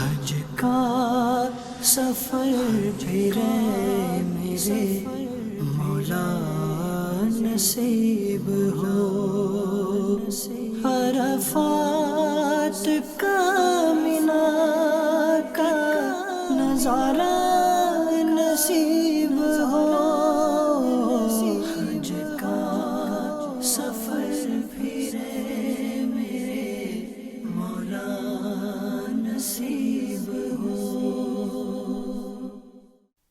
حج کا سفر پھرے میرے مولا نصیب ہو، عرفات کا منا کا نظارہ نصیب ہو، حج کا سفر پھرے میرے مولا نصیب ہو۔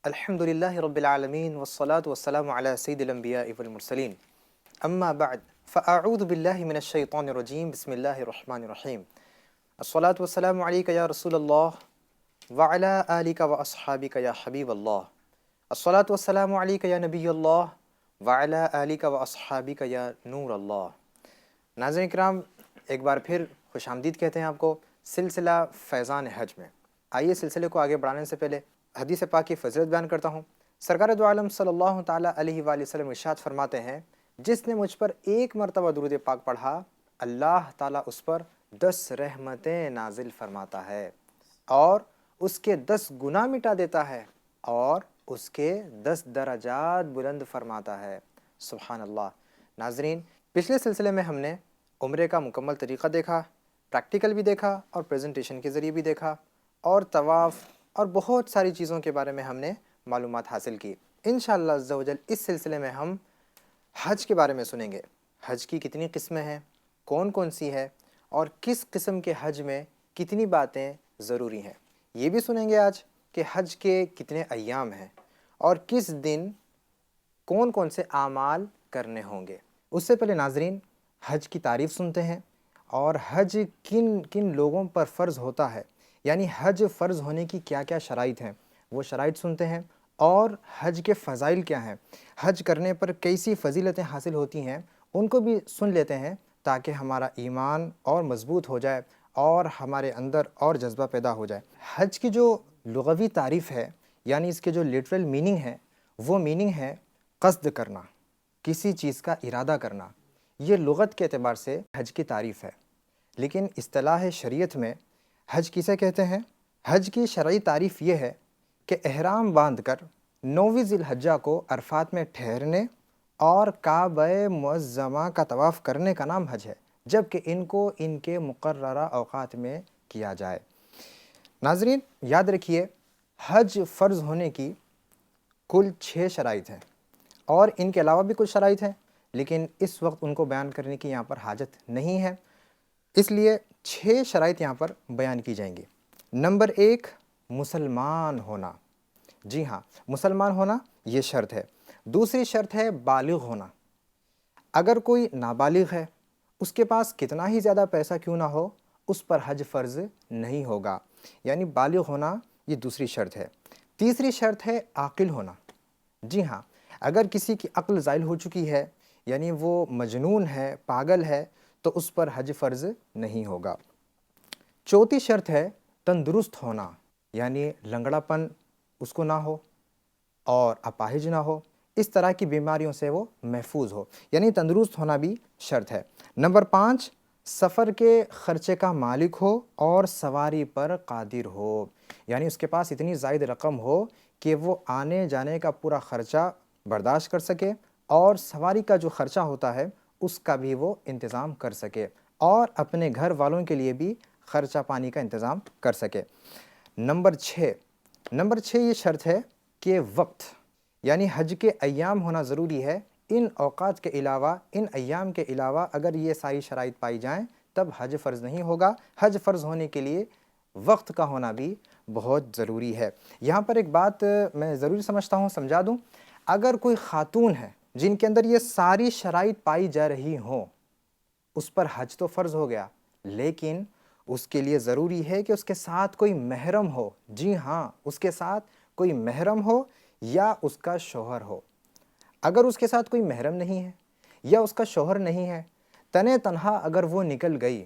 الحمد للہ رب العالمین والصلاة والسلام علی سید الانبیاء والمرسلین، اما بعد فاعوذ باللہ من الشیطان الرجیم، بسم اللہ الرحمن الرحیم۔ الصلاة والسلام علیک یا رسول اللہ وعلی آلک واصحابک یا حبیب اللہ، الصلاة والسلام علیک یا نبی اللہ وعلی آلک واصحابک یا نور اللہ۔ ناظرین کرام، ایک بار پھر خوش آمدید کہتے ہیں آپ کو سلسلہ فیضان حج میں۔ آئیے سلسلے کو آگے بڑھانے سے پہلے حدیث پاک کی فضیلت بیان کرتا ہوں۔ سرکار دو عالم صلی اللہ تعالیٰ علیہ وآلہ وسلم ارشاد فرماتے ہیں، جس نے مجھ پر ایک مرتبہ درود پاک پڑھا، اللہ تعالیٰ اس پر 10 رحمتیں نازل فرماتا ہے اور اس کے 10 گناہ مٹا دیتا ہے اور اس کے 10 درجات بلند فرماتا ہے۔ سبحان اللہ۔ ناظرین، پچھلے سلسلے میں ہم نے عمرے کا مکمل طریقہ دیکھا، پریکٹیکل بھی دیکھا اور پریزنٹیشن کے ذریعے بھی دیکھا، اور طواف اور بہت ساری چیزوں کے بارے میں ہم نے معلومات حاصل کی۔ انشاءاللہ عز و جل اس سلسلے میں ہم حج کے بارے میں سنیں گے۔ حج کی کتنی قسمیں ہیں، کون کون سی ہے، اور کس قسم کے حج میں کتنی باتیں ضروری ہیں، یہ بھی سنیں گے آج کہ حج کے کتنے ایام ہیں اور کس دن کون کون سے اعمال کرنے ہوں گے۔ اس سے پہلے ناظرین، حج کی تعریف سنتے ہیں اور حج کن کن لوگوں پر فرض ہوتا ہے، یعنی حج فرض ہونے کی کیا کیا شرائط ہیں، وہ شرائط سنتے ہیں، اور حج کے فضائل کیا ہیں، حج کرنے پر کیسی فضیلتیں حاصل ہوتی ہیں، ان کو بھی سن لیتے ہیں تاکہ ہمارا ایمان اور مضبوط ہو جائے اور ہمارے اندر اور جذبہ پیدا ہو جائے۔ حج کی جو لغوی تعریف ہے، یعنی اس کے جو لٹرل میننگ ہے، وہ میننگ ہے قصد کرنا، کسی چیز کا ارادہ کرنا۔ یہ لغت کے اعتبار سے حج کی تعریف ہے، لیکن اصطلاح شریعت میں حج کسے کہتے ہیں؟ حج کی شرعی تعریف یہ ہے کہ احرام باندھ کر 9ویں ذی الحجہ کو عرفات میں ٹھہرنے اور کعبہ معظمہ کا طواف کرنے کا نام حج ہے، جبکہ ان کو ان کے مقررہ اوقات میں کیا جائے۔ ناظرین، یاد رکھیے، حج فرض ہونے کی کل 6 شرائط ہیں، اور ان کے علاوہ بھی کچھ شرائط ہیں، لیکن اس وقت ان کو بیان کرنے کی یہاں پر حاجت نہیں ہے، اس لیے 6 شرائط یہاں پر بیان کی جائیں گی۔ نمبر 1، مسلمان ہونا۔ جی ہاں، مسلمان ہونا یہ شرط ہے۔ دوسری شرط ہے بالغ ہونا۔ اگر کوئی نابالغ ہے، اس کے پاس کتنا ہی زیادہ پیسہ کیوں نہ ہو، اس پر حج فرض نہیں ہوگا، یعنی بالغ ہونا یہ دوسری شرط ہے۔ تیسری شرط ہے عاقل ہونا۔ جی ہاں، اگر کسی کی عقل زائل ہو چکی ہے، یعنی وہ مجنون ہے، پاگل ہے، تو اس پر حج فرض نہیں ہوگا۔ چوتھی شرط ہے تندرست ہونا، یعنی لنگڑا پن اس کو نہ ہو اور اپاہج نہ ہو، اس طرح کی بیماریوں سے وہ محفوظ ہو، یعنی تندرست ہونا بھی شرط ہے۔ نمبر 5، سفر کے خرچے کا مالک ہو اور سواری پر قادر ہو، یعنی اس کے پاس اتنی زائد رقم ہو کہ وہ آنے جانے کا پورا خرچہ برداشت کر سکے، اور سواری کا جو خرچہ ہوتا ہے اس کا بھی وہ انتظام کر سکے، اور اپنے گھر والوں کے لیے بھی خرچہ پانی کا انتظام کر سکے۔ نمبر 6 یہ شرط ہے کہ وقت، یعنی حج کے ایام ہونا ضروری ہے۔ ان اوقات کے علاوہ، ان ایام کے علاوہ اگر یہ ساری شرائط پائی جائیں تب حج فرض نہیں ہوگا۔ حج فرض ہونے کے لیے وقت کا ہونا بھی بہت ضروری ہے۔ یہاں پر ایک بات میں ضروری سمجھتا ہوں، سمجھا دوں۔ اگر کوئی خاتون ہے جن کے اندر یہ ساری شرائط پائی جا رہی ہوں، اس پر حج تو فرض ہو گیا، لیکن اس کے لیے ضروری ہے کہ اس کے ساتھ کوئی محرم ہو۔ جی ہاں، اس کے ساتھ کوئی محرم ہو یا اس کا شوہر ہو۔ اگر اس کے ساتھ کوئی محرم نہیں ہے یا اس کا شوہر نہیں ہے، تنے تنہا اگر وہ نکل گئی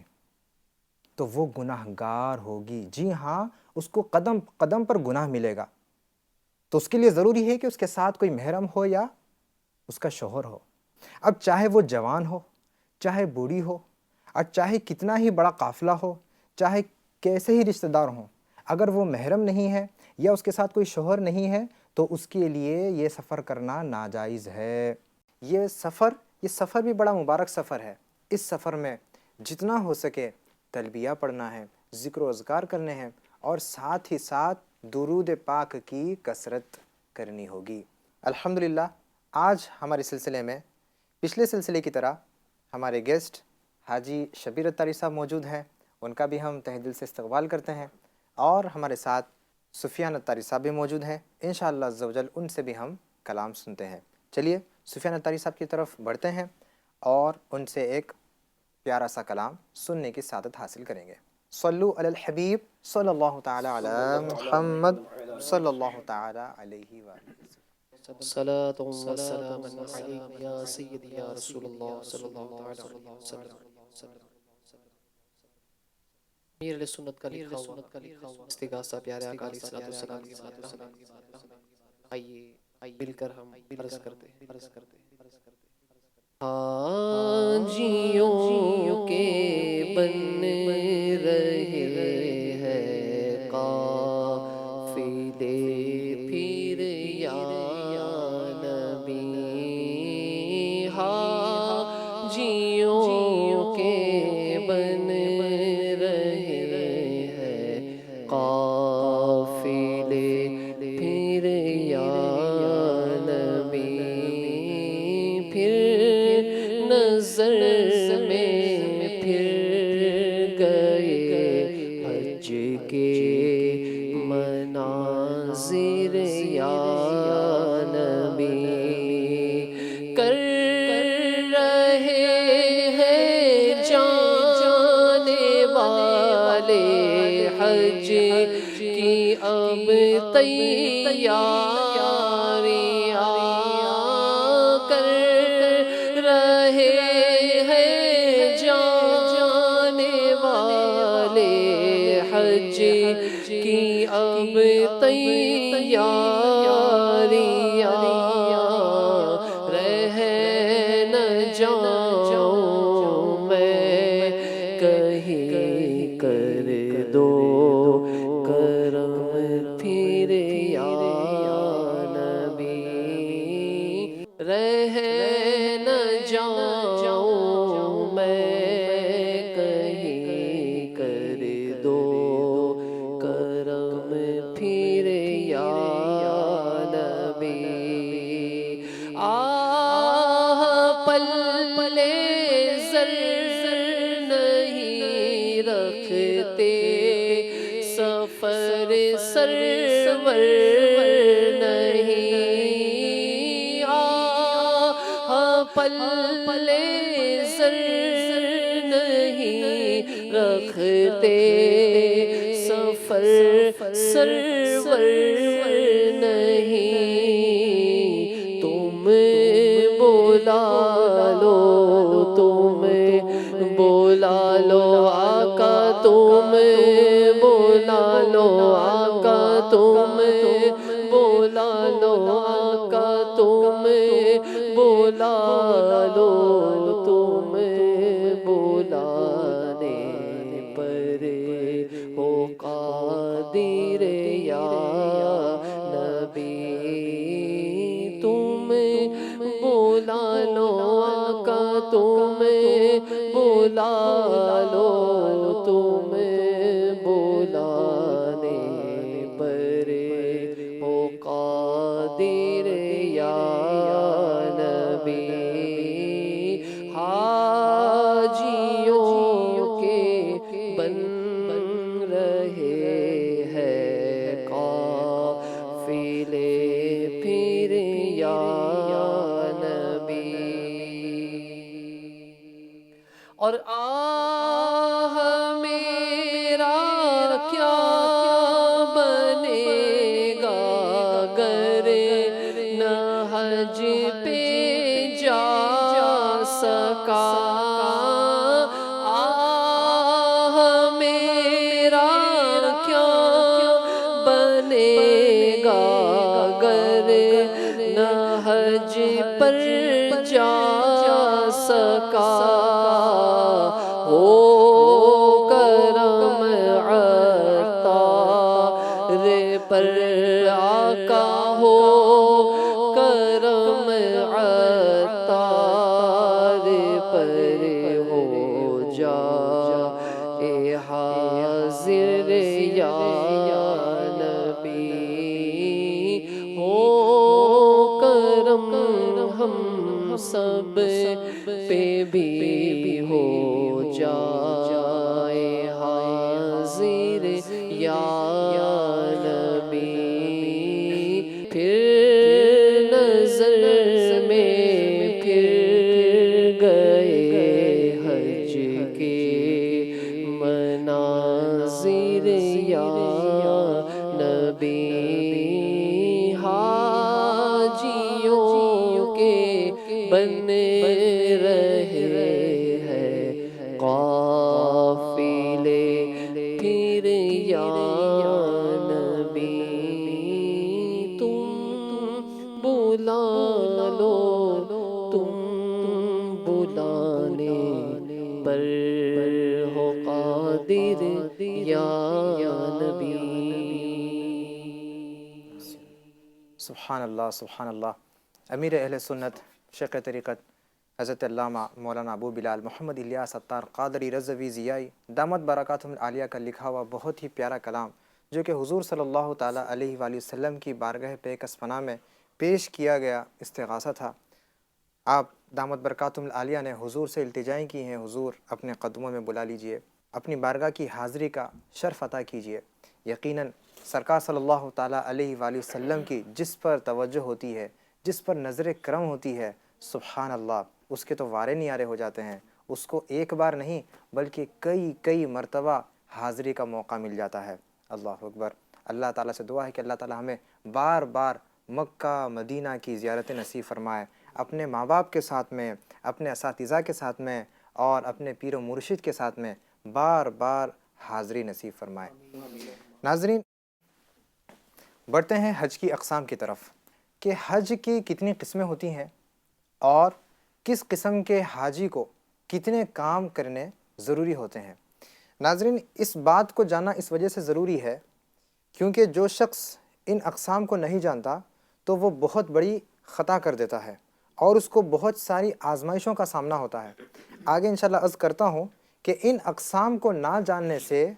تو وہ گناہ گار ہوگی۔ جی ہاں، اس کو قدم قدم پر گناہ ملے گا۔ تو اس کے لیے ضروری ہے کہ اس کے ساتھ کوئی محرم ہو یا اس کا شوہر ہو۔ اب چاہے وہ جوان ہو، چاہے بوڑھی ہو، اور چاہے کتنا ہی بڑا قافلہ ہو، چاہے کیسے ہی رشتہ دار ہوں، اگر وہ محرم نہیں ہے یا اس کے ساتھ کوئی شوہر نہیں ہے تو اس کے لیے یہ سفر کرنا ناجائز ہے۔ یہ سفر بھی بڑا مبارک سفر ہے۔ اس سفر میں جتنا ہو سکے تلبیہ پڑھنا ہے، ذکر و اذکار کرنے ہیں، اور ساتھ ہی ساتھ درود پاک کی کثرت کرنی ہوگی۔ الحمدللہ آج ہمارے سلسلے میں پچھلے سلسلے کی طرح ہمارے گیسٹ حاجی شبیر اتاری صاحب موجود ہیں، ان کا بھی ہم تہہ دل سے استقبال کرتے ہیں، اور ہمارے ساتھ سفیان اتاری صاحب بھی موجود ہیں۔ انشاءاللہ عز و جل ان سے بھی ہم کلام سنتے ہیں۔ چلیے سفیان اتاری صاحب کی طرف بڑھتے ہیں اور ان سے ایک پیارا سا کلام سننے کی سعادت حاصل کریں گے۔ صلو علی الحبیب صلی اللہ تعالی علی محمد صلی اللہ تعالی علیہ وآلہ وسلم۔ صلاة والسلام عليك يا سيدي يا رسول الله صلى الله عليه وسلم۔ میر علیہ سنت کا لکھا ہوا استغاثہ پیارے آقا علیہ السلام کی بات۔ آئیے مل کر ہم عرض کرتے ہیں۔ حاجیوں کے بن رہے ہیں قافلے پھر یا نبی، حاجیوں کے بن رہے ہیں قافلے پھر یا نبی، پھر نظر میں پھر گئے حج کے مناظر یا نبی، کر رہے ہیں جانے والے حج کی اب تیاریاں، کر رہے ہیں جانے والے حج کی اب تیاریاں، رہ نہ جاؤں میں کہیں، کر دو کرم پھر یا نبی، رہ نہ جاؤں میں کہیں، کر دو کرم پھر یا نبی، پلے زر نہیں رکھتے سفر سرور نہیں، پلے زر نہیں رکھتے سفر سرور نہیں، تم بولا لو، تم بولا لو آقا، تم بولا لو آقا، تم بولا لو آقا، تم بولا لو، تم بلانے پر ہو قادر یا نبی، تم بولا لو آقا، تم بولا لو، تم بلانے پر ہو قادر یا نبی، حاجیوں کے بن رہے ہیں قافلے پھر یا نبی، اور آہ میرا کیا بنے گا گر نہ حج پہ جا سکا، آہ میرا کیا بنے گا گر نہ حج پر جا سکا، ہو کرم عطا پر آقا ہو کرم عطار پر ہو جا اے حاضر یا نبی ہو کرم ہم سب پہ بھی ہو جائے حاضر یا نبی پھر نظر میں پھر گئے حج کے مناظر یا نبی حاجیوں کے بن رہے ہیں قافلے پھر یا نبی تم بلا لو تم بلانے پر ہو قادر یا نبی. سبحان اللہ سبحان اللہ. امیر اہل سنت شیخ طریقت حضرت علامہ مولانا ابو بلال محمد الیاس عطار قادری رضوی ضیائی دامت برکاتہم العالیہ کا لکھا ہوا بہت ہی پیارا کلام جو کہ حضور صلی اللہ تعالیٰ علیہ وآلہ وسلم کی بارگاہ پیکس پناہ میں پیش کیا گیا استغاثہ تھا. آپ دامت برکاتہم العالیہ نے حضور سے التجائیں کی ہیں، حضور اپنے قدموں میں بلا لیجئے، اپنی بارگاہ کی حاضری کا شرف عطا کیجئے. یقیناً سرکار صلی اللہ تعالیٰ علیہ وآلہ وسلم کی جس پر توجہ ہوتی ہے، جس پر نظر کرم ہوتی ہے، سبحان اللہ، اس کے تو وارے نیارے ہو جاتے ہیں. اس کو ایک بار نہیں بلکہ کئی مرتبہ حاضری کا موقع مل جاتا ہے. اللہ اکبر. اللہ تعالیٰ سے دعا ہے کہ اللہ تعالیٰ ہمیں بار بار مکہ مدینہ کی زیارت نصیب فرمائے، اپنے ماں باپ کے ساتھ میں، اپنے اساتذہ کے ساتھ میں اور اپنے پیر و مرشد کے ساتھ میں بار بار حاضری نصیب فرمائے. ناظرین، بڑھتے ہیں حج کی اقسام کی طرف کہ حج کی کتنی قسمیں ہوتی ہیں اور کس قسم کے حاجی کو کتنے کام کرنے ضروری ہوتے ہیں. ناظرین، اس بات کو جاننا اس وجہ سے ضروری ہے کیونکہ جو شخص ان اقسام کو نہیں جانتا تو وہ بہت بڑی خطا کر دیتا ہے اور اس کو بہت ساری آزمائشوں کا سامنا ہوتا ہے. آگے انشاءاللہ عرض کرتا ہوں کہ ان اقسام کو نہ جاننے سے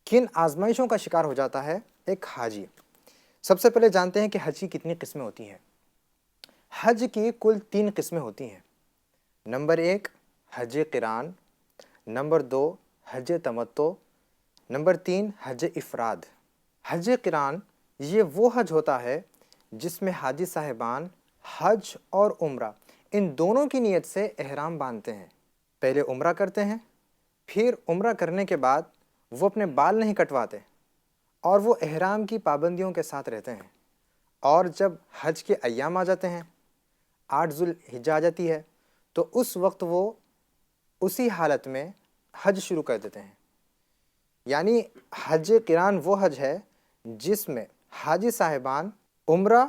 کن آزمائشوں کا شکار ہو جاتا ہے ایک حاجی. سب سے پہلے جانتے ہیں کہ حج کی کتنی قسمیں ہوتی ہیں. حج کی کل 3 قسمیں ہوتی ہیں. نمبر 1 حج قران، نمبر 2 حج تمتع، نمبر 3 حج افراد. حج قران یہ وہ حج ہوتا ہے جس میں حاجی صاحبان حج اور عمرہ ان دونوں کی نیت سے احرام باندھتے ہیں. پہلے عمرہ کرتے ہیں، پھر عمرہ کرنے کے بعد وہ اپنے بال نہیں کٹواتے اور وہ احرام کی پابندیوں کے ساتھ رہتے ہیں. اور جب حج کے ایام آ جاتے ہیں، 8 ذوالحجہ آ جاتی ہے، تو اس وقت وہ اسی حالت میں حج شروع کر دیتے ہیں. یعنی حج قران وہ حج ہے جس میں حاجی صاحبان عمرہ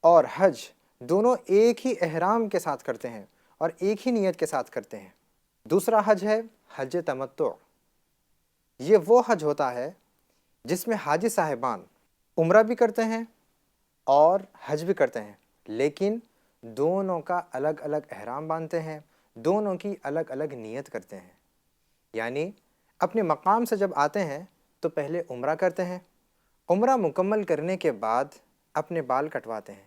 اور حج دونوں ایک ہی احرام کے ساتھ کرتے ہیں اور ایک ہی نیت کے ساتھ کرتے ہیں. دوسرا حج ہے حج تمتع. یہ وہ حج ہوتا ہے جس میں حاجی صاحبان عمرہ بھی کرتے ہیں اور حج بھی کرتے ہیں، لیکن دونوں کا الگ الگ احرام باندھتے ہیں، دونوں کی الگ الگ نیت کرتے ہیں. یعنی اپنے مقام سے جب آتے ہیں تو پہلے عمرہ کرتے ہیں، عمرہ مکمل کرنے کے بعد اپنے بال کٹواتے ہیں.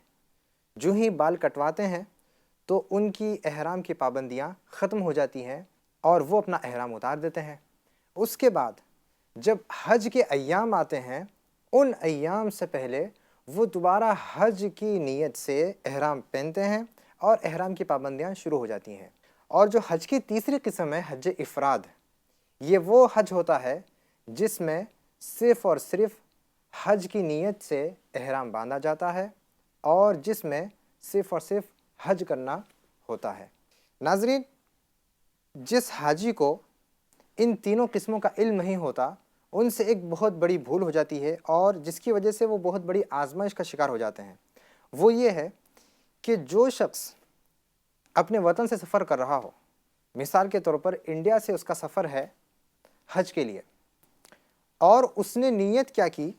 جو ہی بال کٹواتے ہیں تو ان کی احرام کی پابندیاں ختم ہو جاتی ہیں اور وہ اپنا احرام اتار دیتے ہیں. اس کے بعد جب حج کے ایام آتے ہیں، ان ایام سے پہلے وہ دوبارہ حج کی نیت سے احرام پہنتے ہیں اور احرام کی پابندیاں شروع ہو جاتی ہیں. اور جو حج کی تیسری قسم ہے حج افراد، یہ وہ حج ہوتا ہے جس میں صرف اور صرف حج کی نیت سے احرام باندھا جاتا ہے اور جس میں صرف اور صرف حج کرنا ہوتا ہے. ناظرین، جس حاجی کو ان تینوں قسموں کا علم نہیں ہوتا ان سے ایک بہت بڑی بھول ہو جاتی ہے اور جس کی وجہ سے وہ بہت بڑی آزمائش کا شکار ہو جاتے ہیں. وہ یہ ہے کہ جو شخص اپنے وطن سے سفر کر رہا ہو، مثال کے طور پر انڈیا سے اس کا سفر ہے حج کے لیے، اور اس نے نیت کیا کی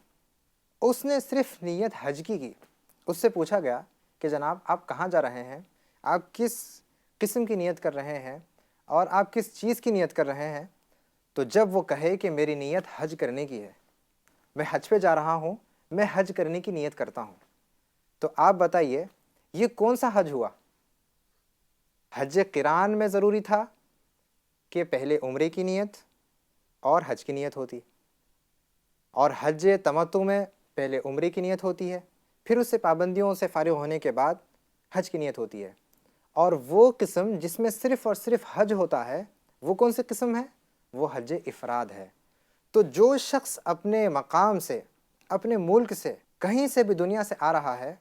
اس نے صرف نیت حج کی اس سے پوچھا گیا کہ جناب آپ کہاں جا رہے ہیں، آپ کس قسم کی نیت کر رہے ہیں اور آپ کس چیز کی نیت کر رہے ہیں؟ تو جب وہ کہے کہ میری نیت حج کرنے کی ہے، میں حج پہ جا رہا ہوں، میں حج کرنے کی نیت کرتا ہوں، تو آپ بتائیے یہ کون سا حج ہوا؟ حج قران میں ضروری تھا کہ پہلے عمرے کی نیت اور حج کی نیت ہوتی، اور حج تمتع میں پہلے عمرے کی نیت ہوتی ہے، پھر اس سے پابندیوں سے فارغ ہونے کے بعد حج کی نیت ہوتی ہے۔ اور وہ قسم جس میں صرف اور صرف حج ہوتا ہے وہ کون سی قسم ہے؟ وہ حج افراد ہے۔ تو جو شخص اپنے مقام سے، اپنے ملک سے، کہیں سے بھی دنیا سے آ رہا ہے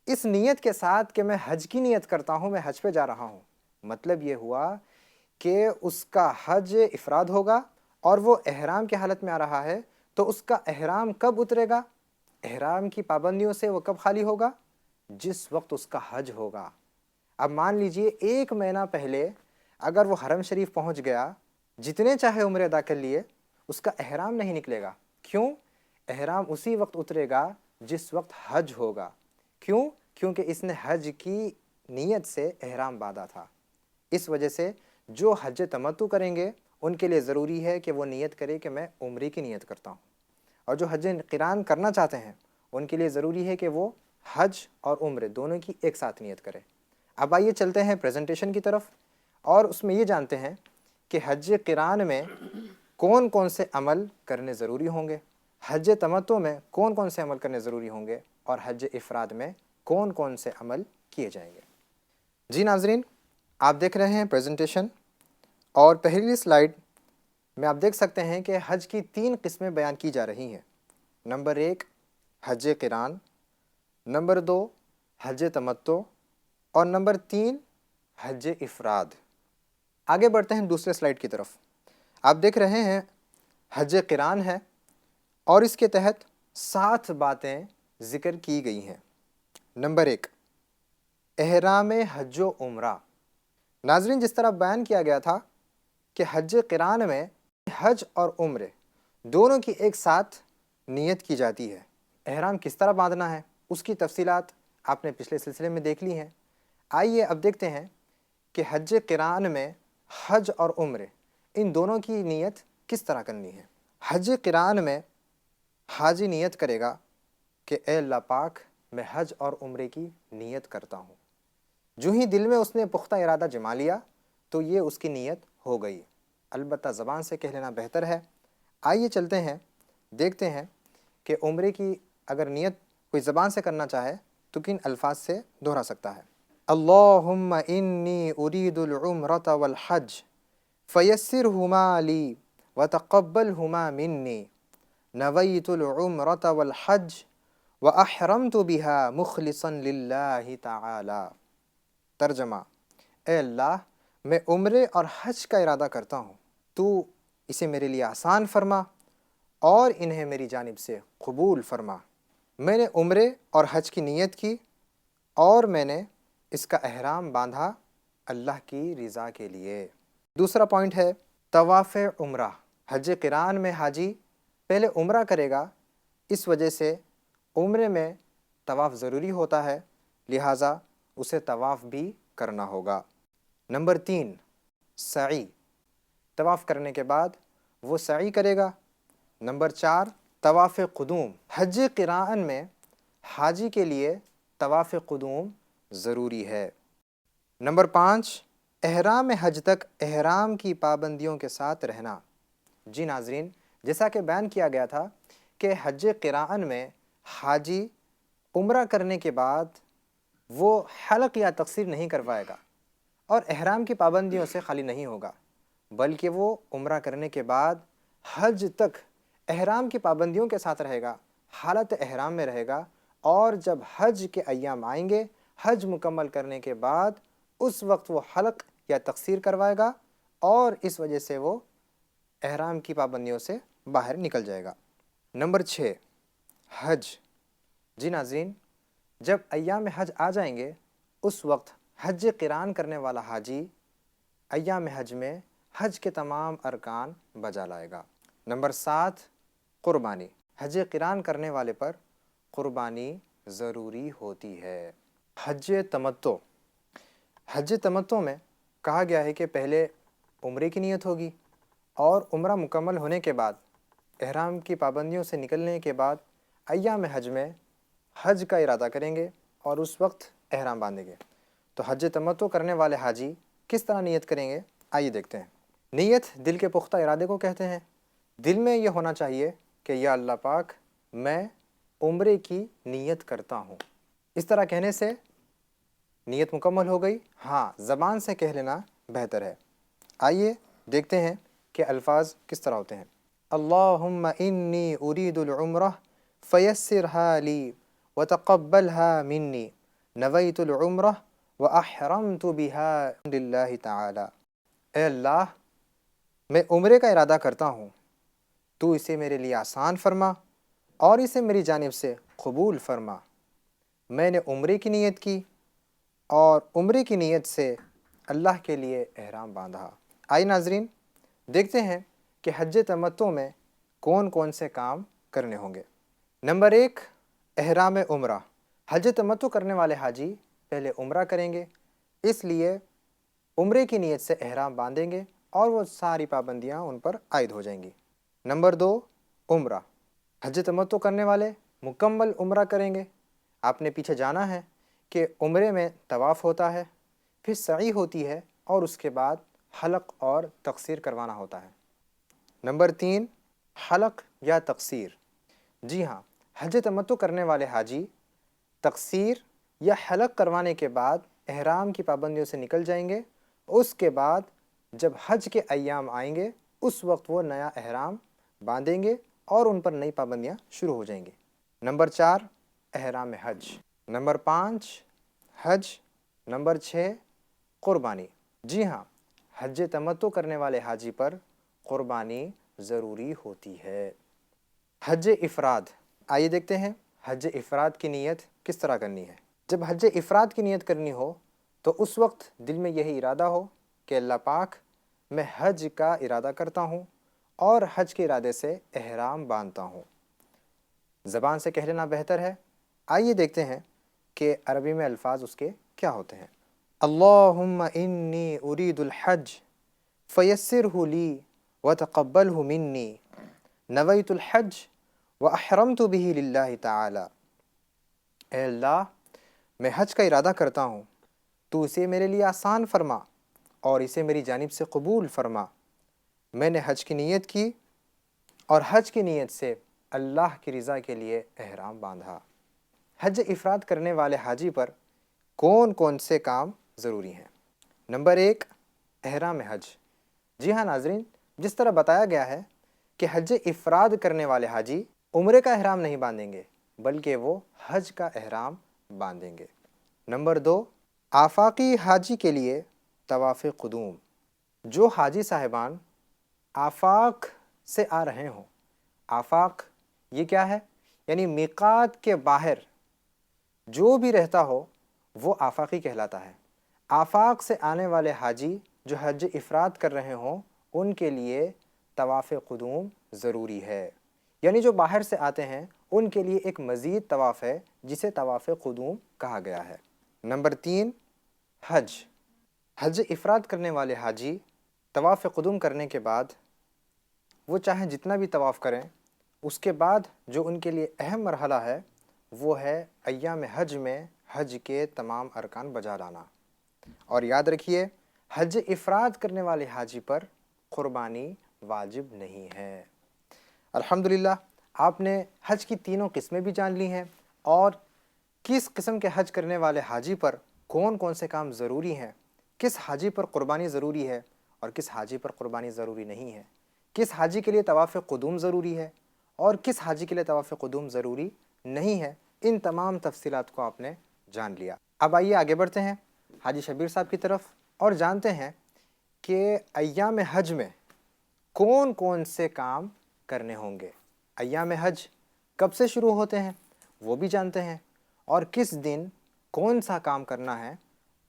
اس نیت کے ساتھ کہ میں حج کی نیت کرتا ہوں، میں حج پہ جا رہا ہوں، مطلب یہ ہوا کہ اس کا حج افراد ہوگا، اور وہ احرام کی حالت میں آ رہا ہے تو اس کا احرام کب اترے گا؟ احرام کی پابندیوں سے وہ کب خالی ہوگا؟ جس وقت اس کا حج ہوگا۔ اب مان لیجئے 1 مہینہ پہلے اگر وہ حرم شریف پہنچ گیا، جتنے چاہے عمرے ادا کر لیے، اس کا احرام نہیں نکلے گا۔ کیوں؟ احرام اسی وقت اترے گا جس وقت حج ہوگا۔ کیوں؟ کیونکہ اس نے حج کی نیت سے احرام باندھا تھا۔ اس وجہ سے جو حج تمتع کریں گے ان کے لیے ضروری ہے کہ وہ نیت کرے کہ میں عمرے کی نیت کرتا ہوں، اور جو حج قران کرنا چاہتے ہیں ان کے لیے ضروری ہے کہ وہ حج اور عمرے دونوں کی ایک ساتھ نیت کرے۔ اب آئیے چلتے ہیں پریزنٹیشن کی طرف، اور اس میں یہ جانتے ہیں کہ حج قران میں کون کون سے عمل کرنے ضروری ہوں گے، حج تمتع میں کون کون سے عمل کرنے ضروری ہوں گے، اور حج افراد میں کون کون سے عمل کیے جائیں گے۔ جی ناظرین، آپ دیکھ رہے ہیں پریزنٹیشن، اور پہلی سلائیڈ میں آپ دیکھ سکتے ہیں کہ حج کی 3 قسمیں بیان کی جا رہی ہیں۔ نمبر 1 حج قران، نمبر 2 حج تمتع، اور نمبر 3 حج افراد۔ آگے بڑھتے ہیں دوسرے سلائیڈ کی طرف۔ آپ دیکھ رہے ہیں حج قران ہے، اور اس کے تحت 7 باتیں ذکر کی گئی ہیں۔ نمبر 1 احرام حج و عمرہ۔ ناظرین، جس طرح بیان کیا گیا تھا کہ حج قران میں حج اور عمرے دونوں کی ایک ساتھ نیت کی جاتی ہے، احرام کس طرح باندھنا ہے اس کی تفصیلات آپ نے پچھلے سلسلے میں دیکھ لی ہیں۔ آئیے اب دیکھتے ہیں کہ حج قران میں حج اور عمرے ان دونوں کی نیت کس طرح کرنی ہے۔ حج قران میں حاجی نیت کرے گا کہ اے اللہ پاک، میں حج اور عمرے کی نیت کرتا ہوں۔ جو ہی دل میں اس نے پختہ ارادہ جما لیا تو یہ اس کی نیت ہو گئی، البتہ زبان سے کہہ لینا بہتر ہے۔ آئیے چلتے ہیں، دیکھتے ہیں کہ عمرے کی اگر نیت کوئی زبان سے کرنا چاہے تو کن الفاظ سے دہرا سکتا ہے۔ اللہم انی ارید العمرۃ والحج فیسرہما لی وتقبلہما منی، نویت العمرۃ والحج واحرمت بها مخلصا للہ تعالی۔ ترجمہ: اے اللہ، میں عمرے اور حج کا ارادہ کرتا ہوں، تو اسے میرے لیے آسان فرما اور انہیں میری جانب سے قبول فرما۔ میں نے عمرے اور حج کی نیت کی اور میں نے اس کا احرام باندھا اللہ کی رضا کے لیے۔ دوسرا پوائنٹ ہے طواف عمرہ۔ حج قران میں حاجی پہلے عمرہ کرے گا، اس وجہ سے عمرے میں طواف ضروری ہوتا ہے، لہٰذا اسے طواف بھی کرنا ہوگا۔ نمبر 3 سعی۔ طواف کرنے کے بعد وہ سعی کرے گا۔ نمبر 4 طواف قدوم۔ حج قران میں حاجی کے لیے طواف قدوم ضروری ہے۔ نمبر 5 احرام حج تک احرام کی پابندیوں کے ساتھ رہنا۔ جی ناظرین، جیسا کہ بیان کیا گیا تھا کہ حج قران میں حاجی عمرہ کرنے کے بعد وہ حلق یا تقصیر نہیں کروائے گا اور احرام کی پابندیوں سے خالی نہیں ہوگا، بلکہ وہ عمرہ کرنے کے بعد حج تک احرام کی پابندیوں کے ساتھ رہے گا، حالت احرام میں رہے گا، اور جب حج کے ایام آئیں گے، حج مکمل کرنے کے بعد اس وقت وہ حلق یا تقصیر کروائے گا، اور اس وجہ سے وہ احرام کی پابندیوں سے باہر نکل جائے گا۔ نمبر 6 حج۔ جی ناظرین، جب ایام حج آ جائیں گے اس وقت حج قران کرنے والا حاجی ایام حج میں حج کے تمام ارکان بجا لائے گا۔ نمبر 7 قربانی۔ حج قران کرنے والے پر قربانی ضروری ہوتی ہے۔ حج تمتع، حج تمتع میں کہا گیا ہے کہ پہلے عمرے کی نیت ہوگی اور عمرہ مکمل ہونے کے بعد احرام کی پابندیوں سے نکلنے کے بعد ایام حج میں حج کا ارادہ کریں گے اور اس وقت احرام باندھیں گے۔ تو حج تمتع کرنے والے حاجی کس طرح نیت کریں گے، آئیے دیکھتے ہیں۔ نیت دل کے پختہ ارادے کو کہتے ہیں۔ دل میں یہ ہونا چاہیے کہ یا اللہ پاک میں عمرے کی نیت کرتا ہوں۔ اس طرح کہنے سے نیت مکمل ہو گئی؟ ہاں، زبان سے کہہ لینا بہتر ہے۔ آئیے دیکھتے ہیں کہ الفاظ کس طرح ہوتے ہیں۔ اللہم انی ارید العمرہ فیسرہا لی وتقبلہا منی، نویت العمرہ واحرمت بہا للہ تعالی۔ اے اللہ، میں عمرے کا ارادہ کرتا ہوں، تو اسے میرے لیے آسان فرما اور اسے میری جانب سے قبول فرما۔ میں نے عمرے کی نیت کی اور عمرے کی نیت سے اللہ کے لیے احرام باندھا۔ آئیے ناظرین دیکھتے ہیں کہ حج تمتع میں کون کون سے کام کرنے ہوں گے۔ نمبر 1، احرام عمرہ۔ حج تمتع کرنے والے حاجی پہلے عمرہ کریں گے، اس لیے عمرے کی نیت سے احرام باندھیں گے اور وہ ساری پابندیاں ان پر عائد ہو جائیں گی۔ نمبر 2، عمرہ۔ حج تمتع کرنے والے مکمل عمرہ کریں گے۔ آپ نے پیچھے جانا ہے کہ عمرے میں طواف ہوتا ہے، پھر سعی ہوتی ہے اور اس کے بعد حلق اور تقصیر کروانا ہوتا ہے۔ نمبر 3، حلق یا تقصیر۔ جی ہاں، حج تمتع کرنے والے حاجی تقصیر یا حلق کروانے کے بعد احرام کی پابندیوں سے نکل جائیں گے۔ اس کے بعد جب حج کے ایام آئیں گے اس وقت وہ نیا احرام باندھیں گے اور ان پر نئی پابندیاں شروع ہو جائیں گی۔ نمبر 4، احرام حج۔ نمبر 5، حج۔ نمبر 6، قربانی۔ جی ہاں، حج تمتع کرنے والے حاجی پر قربانی ضروری ہوتی ہے۔ حج افراد۔ آئیے دیکھتے ہیں حج افراد کی نیت کس طرح کرنی ہے۔ جب حج افراد کی نیت کرنی ہو تو اس وقت دل میں یہی ارادہ ہو کہ اللہ پاک میں حج کا ارادہ کرتا ہوں اور حج کے ارادے سے احرام باندھتا ہوں۔ زبان سے کہہ لینا بہتر ہے۔ آئیے دیکھتے ہیں کہ عربی میں الفاظ اس کے کیا ہوتے ہیں۔ اللہم انی ارید الحج فیسرہ لی وتقبلہ منی، نویت الحج واحرمت بہ للہ تعالی۔ اے اللہ، میں حج کا ارادہ کرتا ہوں، تو اسے میرے لیے آسان فرما اور اسے میری جانب سے قبول فرما۔ میں نے حج کی نیت کی اور حج کی نیت سے اللہ کی رضا کے لیے احرام باندھا۔ حج افراد کرنے والے حاجی پر کون کون سے کام ضروری ہیں؟ نمبر 1، احرام حج۔ جی ہاں ناظرین، جس طرح بتایا گیا ہے کہ حج افراد کرنے والے حاجی عمرے کا احرام نہیں باندھیں گے بلکہ وہ حج کا احرام باندھیں گے۔ نمبر 2، آفاقی حاجی کے لیے طواف قدوم۔ جو حاجی صاحبان آفاق سے آ رہے ہوں، آفاق یہ کیا ہے؟ یعنی میقات کے باہر جو بھی رہتا ہو وہ آفاقی کہلاتا ہے۔ آفاق سے آنے والے حاجی جو حج افراد کر رہے ہوں ان کے لیے طواف قدوم ضروری ہے، یعنی جو باہر سے آتے ہیں ان کے لیے ایک مزید طواف ہے جسے طواف قدوم کہا گیا ہے۔ نمبر 3، حج۔ حج افراد کرنے والے حاجی طواف قدوم کرنے کے بعد وہ چاہیں جتنا بھی طواف کریں، اس کے بعد جو ان کے لیے اہم مرحلہ ہے وہ ہے ایام حج میں حج کے تمام ارکان بجا لانا۔ اور یاد رکھیے حج افراد کرنے والے حاجی پر قربانی واجب نہیں ہے۔ الحمدللہ آپ نے حج کی تینوں قسمیں بھی جان لی ہیں اور کس قسم کے حج کرنے والے حاجی پر کون کون سے کام ضروری ہیں، کس حاجی پر قربانی ضروری ہے اور کس حاجی پر قربانی ضروری نہیں ہے، کس حاجی کے لیے طواف قدوم ضروری ہے اور کس حاجی کے لیے طواف قدوم ضروری نہیں ہے۔ ان تمام تفصیلات کو آپ نے جان لیا۔ اب آئیے آگے بڑھتے ہیں حاجی شبیر صاحب کی طرف اور جانتے ہیں کہ ایام حج میں کون کون سے کام کرنے ہوں گے۔ ایام حج کب سے شروع ہوتے ہیں وہ بھی جانتے ہیں اور کس دن کون سا کام کرنا ہے،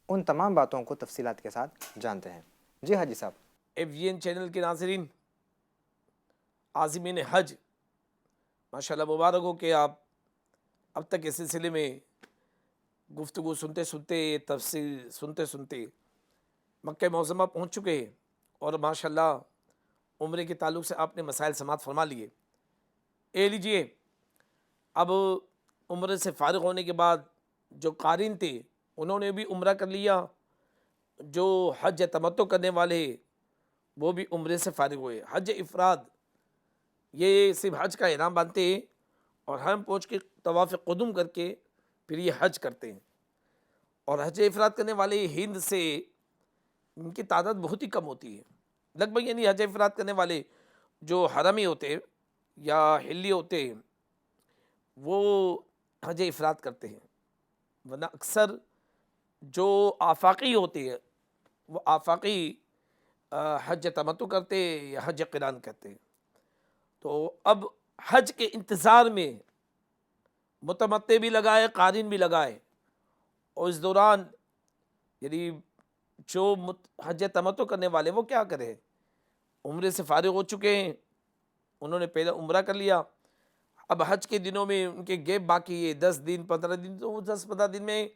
ان تمام باتوں کو تفصیلات کے ساتھ جانتے ہیں۔ جی حاجی صاحب۔ ایف جی این چینل کے ناظرین، عازمین حج، ماشاءاللہ مبارک ہو کہ آپ اب تک اس سلسلے میں گفتگو سنتے سنتے تفسیر سنتے سنتے مکہ معظمہ پہنچ چکے ہیں، اور ماشاءاللہ عمرے کے تعلق سے آپ نے مسائل سماعت فرما لیے۔ لیجئے اب عمرے سے فارغ ہونے کے بعد جو قارین تھے انہوں نے بھی عمرہ کر لیا، جو حج تمتع کرنے والے وہ بھی عمرے سے فارغ ہوئے۔ حج افراد یہ صرف حج کا احرام باندھتے ہیں اور حرم پہنچ کے طواف قدم کر کے پھر یہ حج کرتے ہیں، اور حج افراد کرنے والے ہند سے ان کی تعداد بہت ہی کم ہوتی ہے، لگ بھگ یعنی حج افراد کرنے والے جو حرمی ہوتے ہیں یا ہلی ہوتے ہیں وہ حج افراد کرتے ہیں، ورنہ اکثر جو آفاقی ہوتے ہیں وہ آفاقی حج تمتع کرتے یا حج قران کرتے ہیں۔ تو اب حج کے انتظار میں متمتع بھی لگائے، قارن بھی لگائے، اور اس دوران یعنی جو حج تمتع کرنے والے وہ کیا کریں، عمرے سے فارغ ہو چکے ہیں، انہوں نے پہلے عمرہ کر لیا، اب حج کے دنوں میں ان کے گیپ باقی ہے 10 دن 15 دن، تو وہ 10-15 دن میں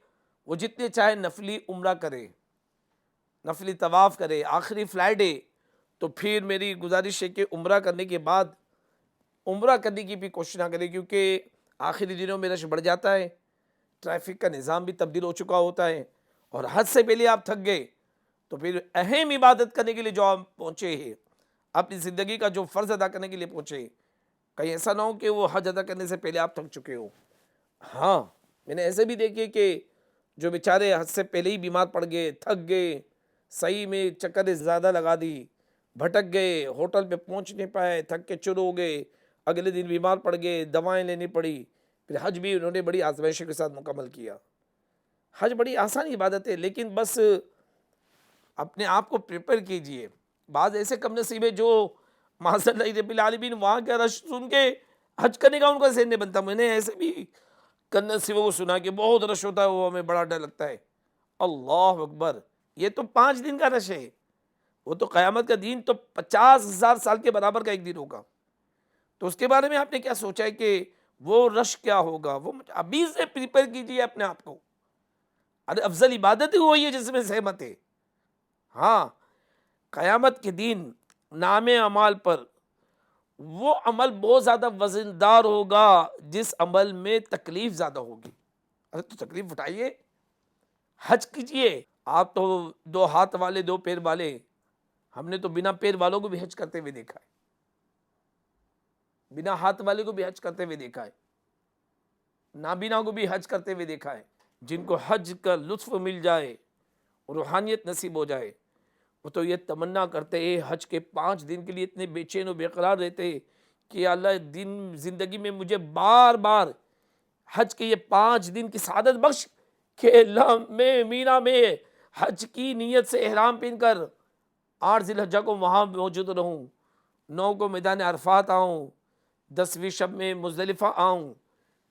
وہ جتنے چاہے نفلی عمرہ کرے، نفلی طواف کرے، آخری فرائیڈے تو پھر میری گزارش ہے کہ عمرہ کرنے کے بعد عمرہ کرنے کی بھی کوشش نہ کرے، کیونکہ آخری دنوں میں رش بڑھ جاتا ہے، ٹریفک کا نظام بھی تبدیل ہو چکا ہوتا ہے، اور حج سے پہلے آپ تھک گئے تو پھر اہم عبادت کرنے کے لیے جو آپ پہنچے ہیں، اپنی زندگی کا جو فرض ادا کرنے کے لیے پہنچے، کہیں ایسا نہ ہو کہ وہ حج ادا کرنے سے پہلے آپ تھک چکے ہو۔ ہاں میں نے ایسے بھی دیکھے کہ جو بیچارے حج سے پہلے ہی بیمار پڑ گئے، تھک گئے، صحیح میں چکر زیادہ لگا دی، بھٹک گئے، ہوٹل پہ پہنچ نہیں پائے، تھک کے چر ہو گئے، اگلے دن بیمار پڑ گئے، دوائیں لینی پڑی، پھر حج بھی انہوں نے بڑی آزمائشوں کے ساتھ مکمل کیا۔ حج بڑی آسان عبادت ہے، لیکن بس اپنے آپ کو پریپئر کیجئے۔ بعض ایسے کم نصیب ہے جو معاذ اللہ رب العالمین وہاں کا رش سن کے حج کرنے کا ان کا ذہن نہیں بنتا۔ میں نے ایسے بھی کم نصیبوں کو سنا کہ بہت رش ہوتا ہے، وہ ہمیں بڑا ڈر لگتا ہے۔ اللہ اکبر، یہ تو 5 دن کا رش ہے، وہ تو قیامت کا دن تو 50,000 سال کے برابر کا ایک دن ہوگا۔ تو اس کے بارے میں آپ نے کیا سوچا ہے کہ وہ رش کیا ہوگا؟ وہ ابھی سے پریپئر کیجئے اپنے آپ کو۔ ارے افضل عبادت ہی وہی ہے جس میں سہمت ہے۔ ہاں قیامت کے دن نام اعمال پر وہ عمل بہت زیادہ وزندار ہوگا جس عمل میں تکلیف زیادہ ہوگی۔ ارے تو تکلیف اٹھائیے، حج کیجئے۔ آپ تو 2 ہاتھ والے 2 پیر والے، ہم نے تو بنا پیر والوں کو بھی حج کرتے ہوئے دیکھا ہے، بنا ہاتھ والے کو بھی حج کرتے ہوئے دیکھا ہے، نابینا کو بھی حج کرتے ہوئے دیکھا ہے۔ جن کو حج کا لطف مل جائے، روحانیت نصیب ہو جائے، وہ تو یہ تمنا کرتے ہیں، حج کے 5 دن کے لیے اتنے بے چین و بے قرار رہتے ہیں کہ یا اللہ دن زندگی میں مجھے بار بار حج کے یہ 5 دن کی سعادت بخش کہ اللہ میں مینا میں حج کی نیت سے احرام پہن کر 8 ذی الحجہ کو وہاں موجود رہوں، 9 کو میدان عرفات آؤں، 10ویں شب میں مزدلفہ آؤں،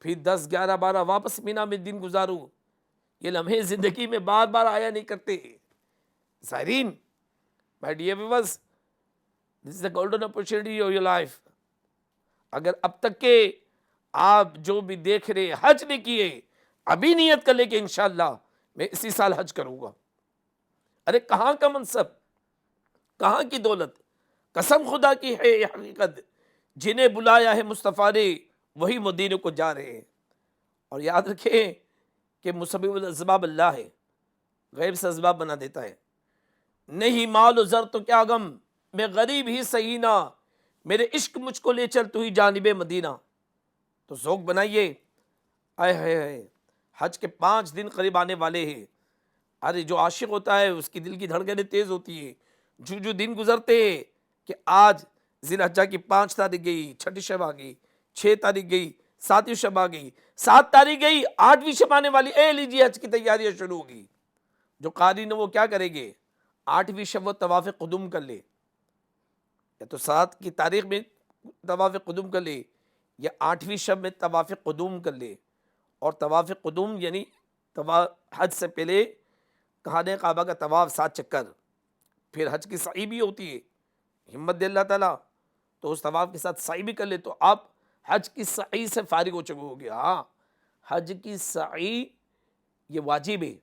پھر 10 11 12 واپس مینا میں دن گزاروں۔ یہ لمحے زندگی میں بار بار آیا نہیں کرتے۔ زائرین، my dear viewers, this is the golden opportunity of your life. اگر اب تک کے آپ جو بھی دیکھ رہے حج نہیں کیے، ابھی نیت کر لے کہ انشاءاللہ میں اسی سال حج کروں گا۔ ارے کہاں کا منصب، کہاں کی دولت، قسم خدا کی ہے یہ حقیقت، جنہیں بلایا ہے مصطفیٰ نے وہی مدینے کو جا رہے ہیں۔ اور یاد رکھیں کہ مسبب الاسباب اللہ ہے، غیب سے اسباب بنا دیتا ہے۔ نہیں مال و زر تو کیا غم، میں غریب ہی سہی نہ، میرے عشق مجھ کو لے چل تو ہی جانب مدینہ۔ تو ذوق بنائیے، آئے ہائے حج کے 5 دن قریب آنے والے ہیں۔ ارے جو عاشق ہوتا ہے اس کی دل کی دھڑکنیں تیز ہوتی ہے، جو دن گزرتے ہیں کہ آج ذی الحجہ کی 5 تاریخ گئی، 6 شب آ گئی، 6 تاریخ گئی، 7ویں شب آ گئی، 7 تاریخ گئی، 8ویں شب آنے والی، لیجیے حج کی تیاریاں شروع ہوگی۔ جو قارئین وہ کیا کریں گے، 8ویں شب وہ طواف قدوم کر لے، یا تو 7 کی تاریخ میں طواف قدوم کر لے یا 8ویں شب میں طواف قدوم کر لے۔ اور طواف قدوم یعنی حج سے پہلے خانہ کعبہ کا طواف 7 چکر، پھر حج کی سعی بھی ہوتی ہے، ہمت دے اللہ تعالیٰ تو اس طواف کے ساتھ سعی بھی کر لے تو آپ حج کی سعی سے فارغ ہو چکے ہو گیا. ہاں حج کی سعی یہ واجب ہے،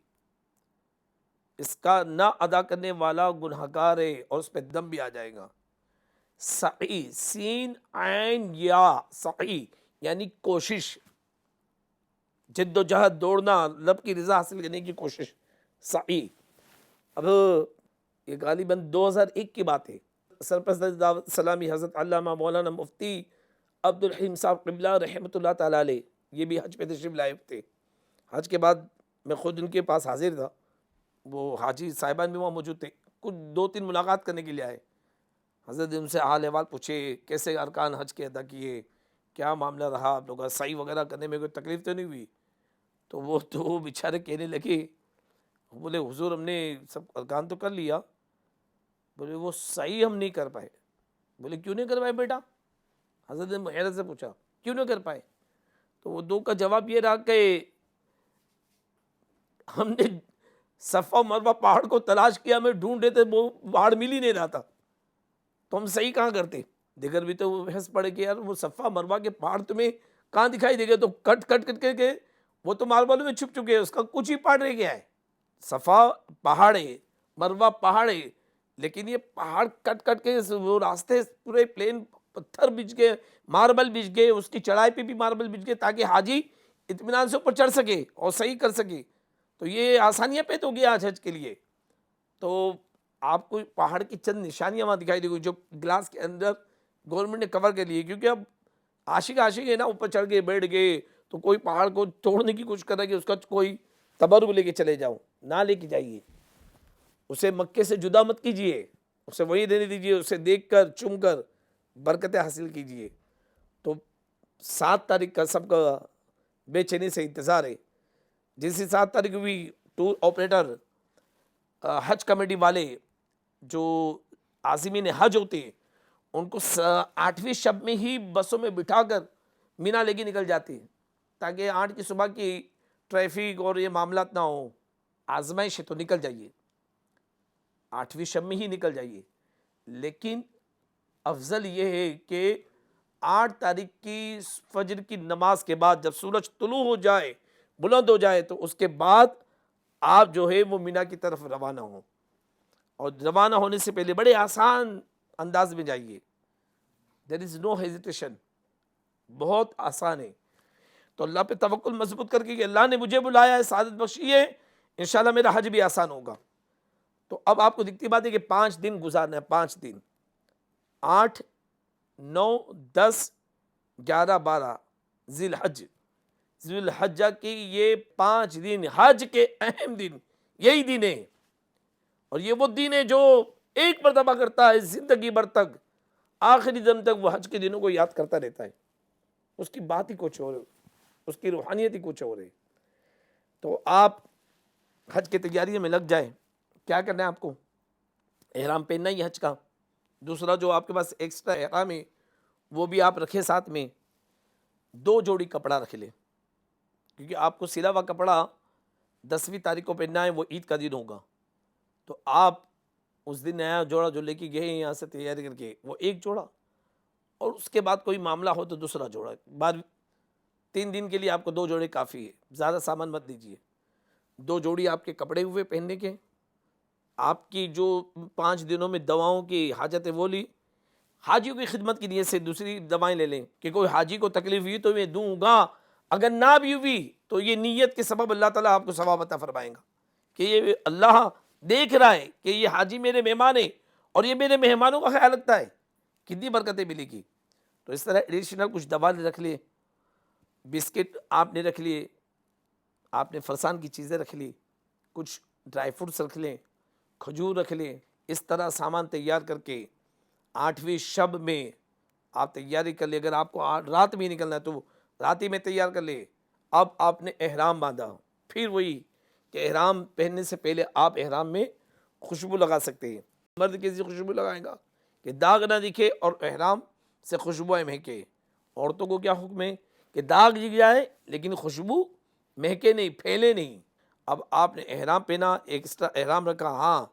اس کا نہ ادا کرنے والا گنہگار ہے اور اس پہ دم بھی آ جائے گا. سعی سین عین یا سعی یعنی کوشش، جد و جہد، دوڑنا، رب کی رضا حاصل کرنے کی کوشش، سعی. اب یہ غالباً 2001 کی بات ہے. سرپرست دعوت اسلامی حضرت علامہ مولانا مفتی عبدالحلیم صاحب قبلہ رحمۃ اللہ تعالیٰ علیہ یہ بھی حج پہ تشریف لائے تھے. حج کے بعد میں خود ان کے پاس حاضر تھا، وہ حاجی صاحبان بھی وہاں موجود تھے. کچھ 2-3 ملاقات کرنے کے لیے آئے. حضرت ان سے حال احوال پوچھے، کیسے ارکان حج کے ادا کیے، کیا معاملہ رہا، آپ لوگ سعی وغیرہ کرنے میں کوئی تکلیف تو نہیں ہوئی؟ تو وہ تو بیچارے کہنے لگے، بولے حضور ہم نے سب ارکان تو کر لیا، بولے وہ سعی ہم نہیں کر پائے. بولے کیوں نہیں کر پائے بیٹا؟ حضرت نے حیرت سے پوچھا کیوں نہیں کر پائے؟ تو وہ دو کا جواب یہ رہا کہ ہم نے صفا مروہ پہاڑ کو تلاش کیا، میں ڈھونڈ رہے تھے، وہ پہاڑ مل ہی نہیں رہا تھا، تو ہم صحیح کہاں کرتے؟ دیگر بھی تو وہ بحث پڑے کہ یار وہ صفا مروہ کے پہاڑ تمہیں کہاں دکھائی دے گا؟ تو کٹ کٹ کٹ کے وہ تو ماربل میں چھپ چکے ہیں، اس کا کچھ ہی پہاڑ رہ گیا ہے. صفا پہاڑ ہے، مروہ پہاڑ ہے، لیکن یہ پہاڑ کٹ کٹ کے وہ راستے پورے پلین پتھر بچ گئے، ماربل بچ گئے، اس کی چڑھائی پہ بھی ماربل بچ گئے تاکہ حاجی اطمینان سے اوپر چڑھ سکے اور صحیح کر سکے. تو یہ آسانیاں پیدا ہو گیا آج حج کے لیے. تو آپ کو پہاڑ کی چند نشانیاں وہاں دکھائی دے گی جو گلاس کے اندر گورنمنٹ نے کور کر لی، کیونکہ اب عاشق ہے نا، اوپر چڑھ گئے بیٹھ گئے تو کوئی پہاڑ کو توڑنے کی کوشش کر رہا ہے کہ اس کا کوئی تبرک لے کے چلے جاؤ، نہ لے کے جائیے. اسے مکے سے جدا مت کیجیے، اسے وہی دینے دیجیے، اسے دیکھ کر چوم کر برکتیں حاصل کیجیے. تو 7 تاریخ کا سب کا بے چینی سے انتظار ہے. جیسی 7 تاریخ ہوئی، ٹور آپریٹر، حج کمیٹی والے جو عازمین حج ہوتے ہیں ان کو 8ویں شب میں ہی بسوں میں بٹھا کر مینا لے کے نکل جاتے ہیں تاکہ 8 کی صبح کی ٹریفک اور یہ معاملات نہ ہوں. آزمائش ہے تو نکل جائیے، 8ویں شب میں ہی نکل جائیے. لیکن افضل یہ ہے کہ 8 تاریخ کی فجر کی نماز کے بعد جب سورج طلوع ہو جائے، بلند ہو جائے، تو اس کے بعد آپ جو ہے وہ مینا کی طرف روانہ ہوں. اور روانہ ہونے سے پہلے بڑے آسان انداز میں جائیے. دیر از نو ہیزیٹیشن، بہت آسان ہے. تو اللہ پہ توکل مضبوط کر کے کہ اللہ نے مجھے بلایا ہے، سعادت بخشی ہے، انشاءاللہ میرا حج بھی آسان ہوگا. تو اب آپ کو دکھتی بات ہے کہ 5 دن گزارنا ہے، 5 دن، 8 9 10 11 12 ذی الحج، ذی الحجہ کی یہ 5 دن حج کے اہم دن یہی دن ہے. اور یہ وہ دن ہے جو ایک مرتبہ کرتا ہے زندگی بھر تک، آخری دم تک وہ حج کے دنوں کو یاد کرتا رہتا ہے. اس کی بات ہی کچھ اور ہے، اس کی روحانیت ہی کچھ اور ہے. تو آپ حج کی تیاریوں میں لگ جائیں. کیا کرنا ہے آپ کو؟ احرام پہننا ہی حج کا. دوسرا جو آپ کے پاس ایکسٹرا احرام ہے وہ بھی آپ رکھے ساتھ میں. 2 جوڑی کپڑا رکھ لیں، کیونکہ آپ کو سلا ہوا کپڑا 10ویں تاریخ کو پہننا ہے، وہ عید کا دن ہوگا. تو آپ اس دن نیا جوڑا جو لے کے گئے ہیں یہاں سے تیاری کر کے، وہ 1 جوڑا، اور اس کے بعد کوئی معاملہ ہو تو دوسرا جوڑا. بعد 3 دن کے لیے آپ کو 2 جوڑے کافی ہے، زیادہ سامان مت دیجیے. 2 جوڑی آپ کے کپڑے ہوئے پہننے کے. آپ کی جو 5 دنوں میں دواؤں کی حاجت ہے وہ لی. حاجیوں کی خدمت کی نیت سے دوسری دوائیں لے لیں کہ کوئی حاجی کو تکلیف ہوئی تو میں دوں گا، اگر نہ بھی ہوئی تو یہ نیت کے سبب اللہ تعالیٰ آپ کو ثواب عطا فرمائیں گا کہ یہ اللہ دیکھ رہا ہے کہ یہ حاجی میرے مہمان ہیں اور یہ میرے مہمانوں کا خیال رکھتا ہے، کتنی برکتیں ملے گی. تو اس طرح ایڈیشنل کچھ دوا رکھ لیے، بسکٹ آپ نے رکھ لیے، آپ نے فرسان کی چیزیں رکھ لی، کچھ ڈرائی فروٹس رکھ لیں، کھجور رکھ لیں. اس طرح سامان تیار کر کے 8ویں شب میں آپ تیاری کر لیں. اگر آپ کو رات میں نکلنا ہے تو رات ہی میں تیار کر لیں. اب آپ نے احرام باندھا، پھر وہی کہ احرام پہننے سے پہلے آپ احرام میں خوشبو لگا سکتے ہیں. مرد کیسی خوشبو لگائے گا کہ داغ نہ دکھے اور احرام سے خوشبوئیں مہکے. عورتوں کو کیا حکم ہے کہ داغ دکھ جائے لیکن خوشبو مہکے نہیں، پھیلے نہیں. اب آپ نے احرام پہنا، ایکسٹرا احرام رکھا. ہاں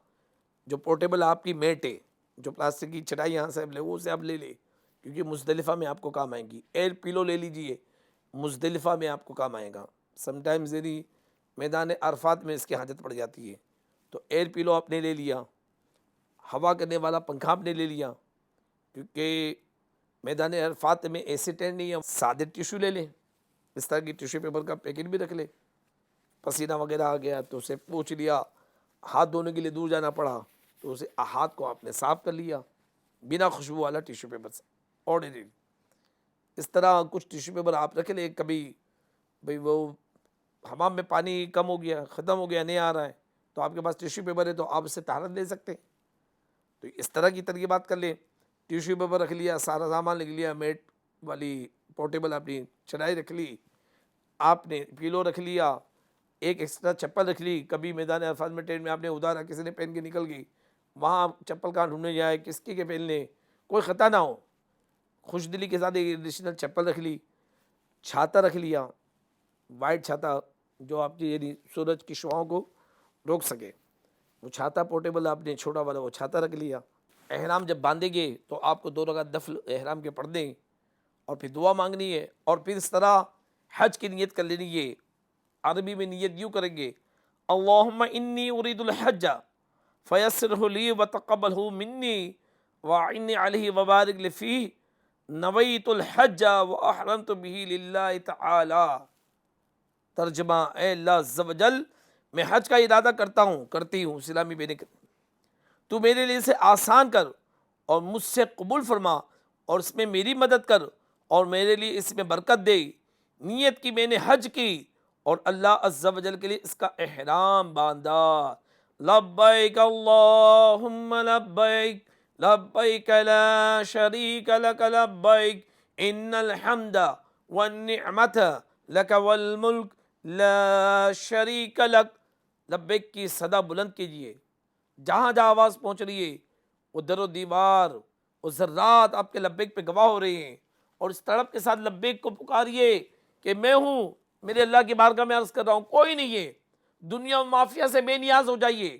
جو پورٹیبل آپ کی میٹ ہے، جو پلاسٹک کی چٹائی یہاں سے وہ سے آپ لے لے، کیونکہ مزدلفہ میں آپ کو کام آئیں گی. ایئر پیلو لے لیجئے, مزدلفہ میں آپ کو کام آئے گا. سم ٹائمز یعنی میدان عرفات میں اس کی حاجت پڑ جاتی ہے. تو ایئر پیلو آپ نے لے لیا, ہوا کرنے والا پنکھا آپ نے لے لیا, کیونکہ میدان عرفات میں ایسے ٹینٹ نہیں ہے. سادے ٹیشو لے لیں, اس طرح کی ٹیشو پیپر کا پیکٹ بھی رکھ لیں. پسینہ وغیرہ آ گیا تو اسے پوچھ لیا, ہاتھ دھونے کے لیے دور جانا پڑا تو اسے ہاتھ کو آپ نے صاف کر لیا بنا خوشبو والا ٹیشو پیپر سے, آرڈینری. اس طرح کچھ ٹیشو پیپر آپ رکھ لیں. کبھی بھئی وہ حمام میں پانی کم ہو گیا, ختم ہو گیا, نہیں آ رہا ہے, تو آپ کے پاس ٹیشو پیپر ہے تو آپ اس سے طہارت لے سکتے ہیں. تو اس طرح کی ترغیبات کر لیں. ٹیشو پیپر رکھ لیا, سارا سامان لکھ لیا, میٹ والی پورٹیبل اپنی چڑھائی رکھ لی, آپ نے پیلو رکھ لیا, ایک ایکسٹرا چپل رکھ لی. کبھی میدان عرفات میں ٹرین میں آپ نے ادارا, کسی نے پہن کے نکل گئی, وہاں آپ چپل کہاں ڈھونڈنے جائے, کس کی کے پہن لیں, کوئی خطا نہ ہو. خوش دلی کے ساتھ ایک ایڈیشنل چپل رکھ لی. چھاتا رکھ لیا, وائٹ چھاتا جو آپ کی یعنی سورج کی شعاؤں کو روک سکے, وہ چھاتا پورٹیبل آپ نے چھوٹا والا وہ چھاتا رکھ لیا. احرام جب باندھیں گے تو آپ کو 2 رکعت نفل احرام کے پڑھ دیں, اور پھر دعا مانگنی ہے, اور پھر اس طرح حج کی نیت کر لینی ہے. عربی میں نیت یوں کریں گے, اللہم انی ارید الحج فیسرہ لی وتقبلہ منی وعنی علیہ وبارک لی فیہ نویت الحج واحرمت بہ للہ تعالی. ترجمہ, اے اللہ عز و جل, میں حج کا ارادہ کرتی ہوں اسلامی بہنیں, تو میرے لیے اسے آسان کر اور مجھ سے قبول فرما, اور اس میں میری مدد کر اور میرے لیے اس میں برکت دے. نیت کی میں نے حج کی اور اللہ عز و جل کے لیے اس کا احرام باندھا. لبیک اللہم لبیک لبیک لا شریک لک لبیک ان الحمد والنعمت لک والملک لا شریک لک. لبیک کی صدا بلند کیجئے, جہاں جہاں آواز پہنچ رہی ہے وہ در و دیوار, وہ ذرات آپ کے لبیک پہ گواہ ہو رہے ہیں, اور اس تڑپ کے ساتھ لبیک کو پکاریے کہ میں ہوں, میرے اللہ کی بارگاہ میں عرض کر رہا ہوں, کوئی نہیں ہے. دنیا و مافیا سے بے نیاز ہو جائیے,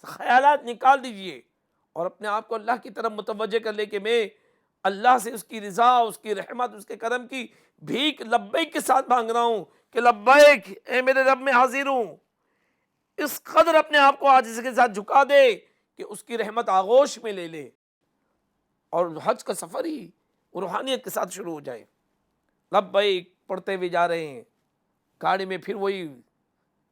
خیالات نکال دیجئے, اور اپنے آپ کو اللہ کی طرف متوجہ کر لے کہ میں اللہ سے اس کی رضا, اس کی رحمت, اس کے کرم کی بھیک لبیک کے ساتھ مانگ رہا ہوں کہ لبیک, اے میرے رب میں حاضر ہوں. اس قدر اپنے آپ کو عاجزی کے ساتھ جھکا دے کہ اس کی رحمت آغوش میں لے لے, اور حج کا سفر ہی روحانیت کے ساتھ شروع ہو جائے. لبیک پڑھتے ہوئے جا رہے ہیں, گاڑی میں پھر وہی,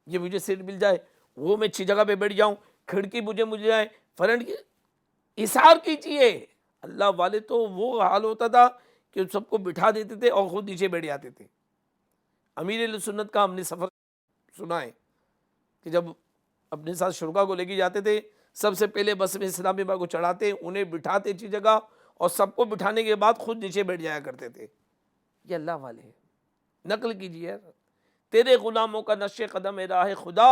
یہ مجھے سیٹ مل جائے, وہ میں اچھی جگہ پہ بیٹھ جاؤں, کھڑکی مجھے مل جائے, فرنٹ کی اثار کیجئے. اللہ والے تو وہ حال ہوتا تھا کہ سب کو بٹھا دیتے تھے اور خود نیچے بیٹھ جاتے تھے. امیر سنت کا ہم نے سفر سنا ہے کہ جب اپنے ساتھ شرکا کو لے کے جاتے تھے, سب سے پہلے بس میں اسلامی آباد کو چڑھاتے, انہیں بٹھاتے اچھی جگہ, اور سب کو بٹھانے کے بعد خود نیچے بیٹھ جایا کرتے تھے. یہ اللہ والے ہیں. نقل کیجیے, تیرے غلاموں کا نقش قدم راہ خدا,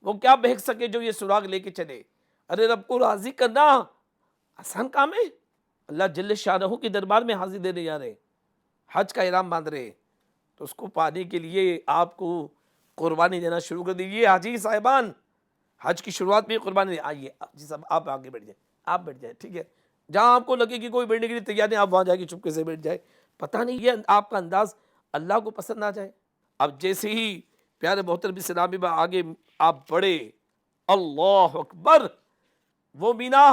وہ کیا بہک سکے جو یہ سراغ لے کے چلے. ارے رب کو راضی کرنا آسان کام ہے. اللہ جل شانہ کے دربار میں حاضر دینے جا رہے, حج کا احرام باندھ رہے, تو اس کو پانے کے لیے آپ کو قربانی دینا شروع کر دیجیے. حاجی صاحبان, حج کی شروعات میں قربانی آئیے جی صاحب, آپ آگے بیٹھ جائیں, آپ بیٹھ جائیں, ٹھیک ہے. جہاں آپ کو لگے کہ کوئی بیٹھنے کے لیے تیار نہیں, آپ وہاں جا کے چپکے سے بیٹھ جائے. پتہ نہیں یہ آپ کا انداز اللہ کو پسند نہ جائے. اب جیسے ہی پیارے محترم اسلامی با آگے آپ بڑھے, اللہ اکبر, وہ مینا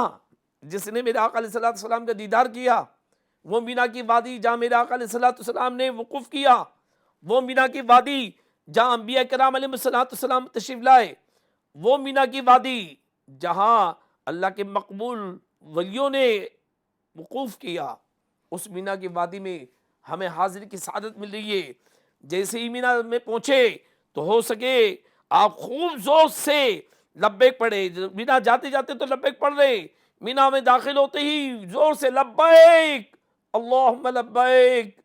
جس نے میرے آقا علیہ السلام کا دیدار کیا, وہ مینا کی وادی جہاں میرے آقا علیہ السلام نے وقوف کیا, وہ مینا کی وادی جہاں انبیاء کرام علیہ السلام تشریف لائے, وہ مینا کی وادی جہاں اللہ کے مقبول ولیوں نے وقوف کیا, اس مینا کی وادی میں ہمیں حاضری کی سعادت مل رہی ہے. جیسے ہی مینا میں پہنچے تو ہو سکے آپ خوب زور سے لبیک پڑھے. مینا جاتے جاتے تو لبیک پڑھ رہے, مینا میں داخل ہوتے ہی زور سے لبیک اللہم لبیک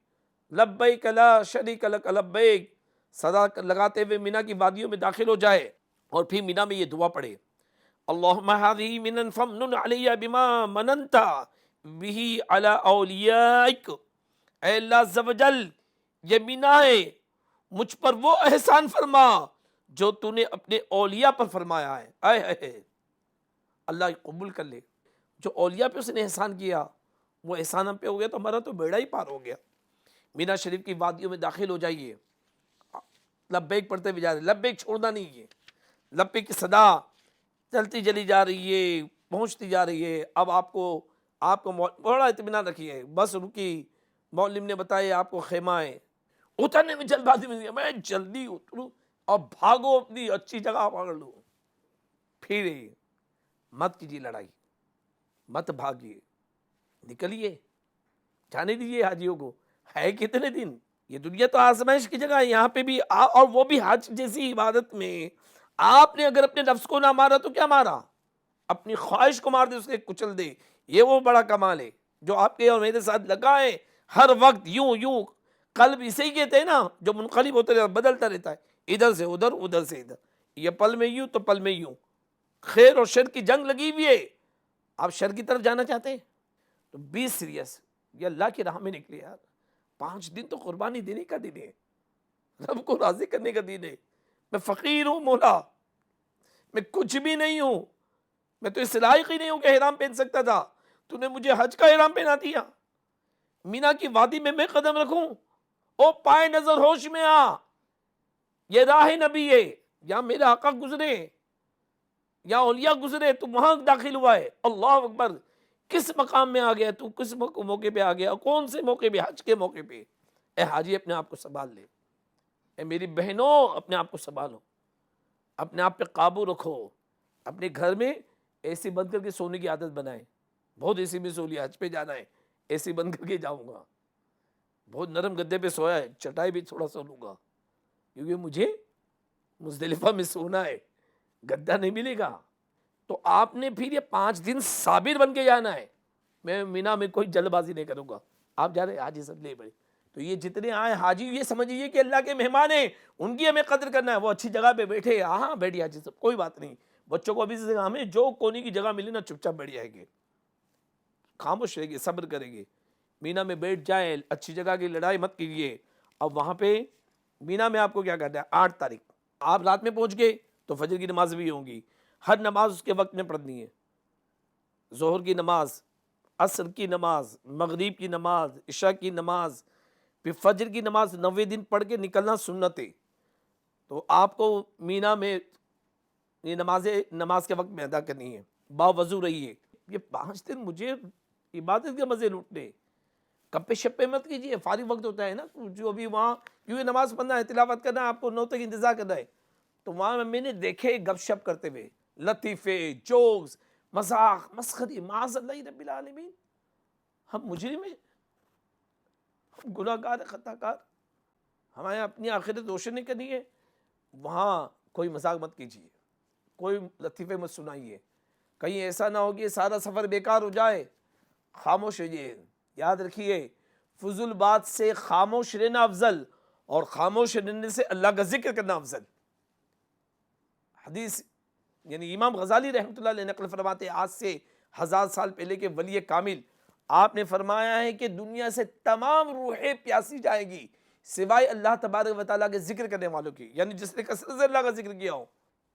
لبیک لا شریک لک لبیک صدا لگاتے ہوئے مینا کی وادیوں میں داخل ہو جائے, اور پھر مینا میں یہ دعا پڑھے, اللہم هذه منن فمنن علی بما مننت به علی اولیائک. اے اللہ عز و جل, یہ مینا ہے, مجھ پر وہ احسان فرما جو تو نے اپنے اولیاء پر فرمایا ہے. اے اللہ قبول کر لے, جو اولیاء پہ اس نے احسان کیا وہ احسان ہم پہ ہو گیا تو ہمارا تو بیڑا ہی پار ہو گیا. مینا شریف کی وادیوں میں داخل ہو جائیے, لبیک پڑھتے ہوئے جا رہے, لبیک چھوڑنا نہیں ہے, لبیک کی صدا چلتی چلی جا رہی ہے, پہنچتی جا رہی ہے. اب آپ کو بڑا اطمینان رکھیے, بس رکی, معلم نے بتایا آپ کو خیمہ ہے, اترنے میں جلد بازی میں جلدی اتروں اور بھاگو, اپنی اچھی جگہ پکڑ لو. پھر مت کیجیے لڑائی, مت بھاگیے, نکلیے, جانے دیجیے حاجیوں کو. ہے کتنے دن, یہ دنیا تو آزمائش کی جگہ ہے, یہاں پہ بھی اور وہ بھی حج جیسی عبادت میں آپ نے اگر اپنے نفس کو نہ مارا تو کیا مارا, اپنی خواہش کو مار دے, اس کے کچل دے. یہ وہ بڑا کمال ہے جو آپ کے اور میرے ساتھ لگا ہے. ہر وقت یوں قلب اسے ہی کہتے ہیں نا, جو منقلب ہوتا رہتا ہے, بدلتا رہتا ہے, ادھر سے ادھر, ادھر سے ادھر. یہ پل میں یوں تو پل میں یوں, خیر اور شر کی جنگ لگی ہوئی ہے. آپ شر کی طرف جانا چاہتے ہیں تو بی سیریس, یہ اللہ کی راہ میں نکلے یار. 5 دن تو قربانی دینے کا دن ہے, رب کو راضی کرنے کا دن ہے. میں فقیر ہوں مولا, میں کچھ بھی نہیں ہوں, میں تو اس لائق ہی نہیں ہوں کہ احرام پہن سکتا تھا, تو نے مجھے حج کا احرام پہنا دیا. مینا کی وادی میں قدم رکھوں, او پائے نظر ہوش میں آ, یہ راہ نبی ہے, یا میرے آقا گزرے, یا اولیاء گزرے, تو وہاں داخل ہوا ہے. اللہ اکبر, کس مقام میں آ گیا تو, کس موقع پہ آ گیا, کون سے موقع پہ, حج کے موقع پہ. اے حاجی اپنے آپ کو سنبھال لے, اے میری بہنوں اپنے آپ کو سنبھالو, اپنے آپ پہ قابو رکھو. اپنے گھر میں اے سی بند کر کے سونے کی عادت بنائیں. بہت اے سی میں سو لیا, حج پہ جانا ہے اے سی بند کر کے جاؤں گا, بہت نرم گدے پہ سویا ہے, چٹائی بھی تھوڑا سو لوں گا, کیونکہ مجھے مزدلفہ میں سونا ہے, گدا نہیں ملے گا. تو آپ نے پھر یہ 5 دن صابر بن کے جانا ہے. میں مینا میں کوئی جلد بازی نہیں کروں گا. آپ جا رہے حاجی سب لے بڑے, تو یہ جتنے آئے حاجی یہ سمجھیے کہ اللہ کے مہمان ہیں, ان کی ہمیں قدر کرنا ہے. وہ اچھی جگہ پہ بیٹھے, ہاں بیٹھیے حاجی صاحب, کوئی بات نہیں. بچوں کو ابھی سے ہمیں جو کونے کی جگہ ملی نا چپ چاپ بیٹھ جائیں گے, خاموش رہے گے, صبر کریں گے. مینا میں بیٹھ جائیں, اچھی جگہ کی لڑائی مت کیجیے. اب وہاں پہ مینا میں آپ کو کیا کرنا ہے, 8 تاریخ آپ رات میں پہنچ گئے تو فجر کی نماز بھی ہوں گی. ہر نماز اس کے وقت میں پڑھنی ہے. ظہر کی نماز, عصر کی نماز, مغرب کی نماز, عشاء کی نماز, پھر فجر کی نماز 90 دن پڑھ کے نکلنا سنت ہے. تو آپ کو مینا میں یہ نماز کے وقت میں ادا کرنی ہے. باوضو رہیے. یہ 5 دن مجھے عبادت کے مزے لوٹنے, گپے شپے مت کیجیے. فارغ وقت ہوتا ہے نا, جو ابھی وہاں کیونکہ نماز پڑھنا ہے, تلاوت کرنا ہے, آپ کو 9 تک انتظار کرنا ہے. تو وہاں میں نے دیکھے گپ شپ کرتے ہوئے, لطیفے, جوکس, مذاق, مسخری. معاذ اللہ رب العالمین, ہم مجرم ہیں, ہم گناہ گار, خطا کار, ہمیں اپنی آخرت روشن نہیں کرنی ہے. وہاں کوئی مذاق مت کیجیے, کوئی لطیفے مت سنائیے, کہیں ایسا نہ ہو کہ سارا سفر بیکار ہو جائے. خاموش رہیے. یاد رکھیے, فضول بات سے خاموش رہنا افضل, اور خاموش رہنے سے اللہ کا ذکر کرنا افضل. حدیث یعنی امام غزالی رحمۃ اللہ علیہ نقل فرماتے, آج سے 1000 سال پہلے کے ولی کامل, آپ نے فرمایا ہے کہ دنیا سے تمام روحیں پیاسی جائے گی سوائے اللہ تبارک و تعالیٰ کے ذکر کرنے والوں کی, یعنی جس نے کثرت سے اللہ کا ذکر کیا ہو.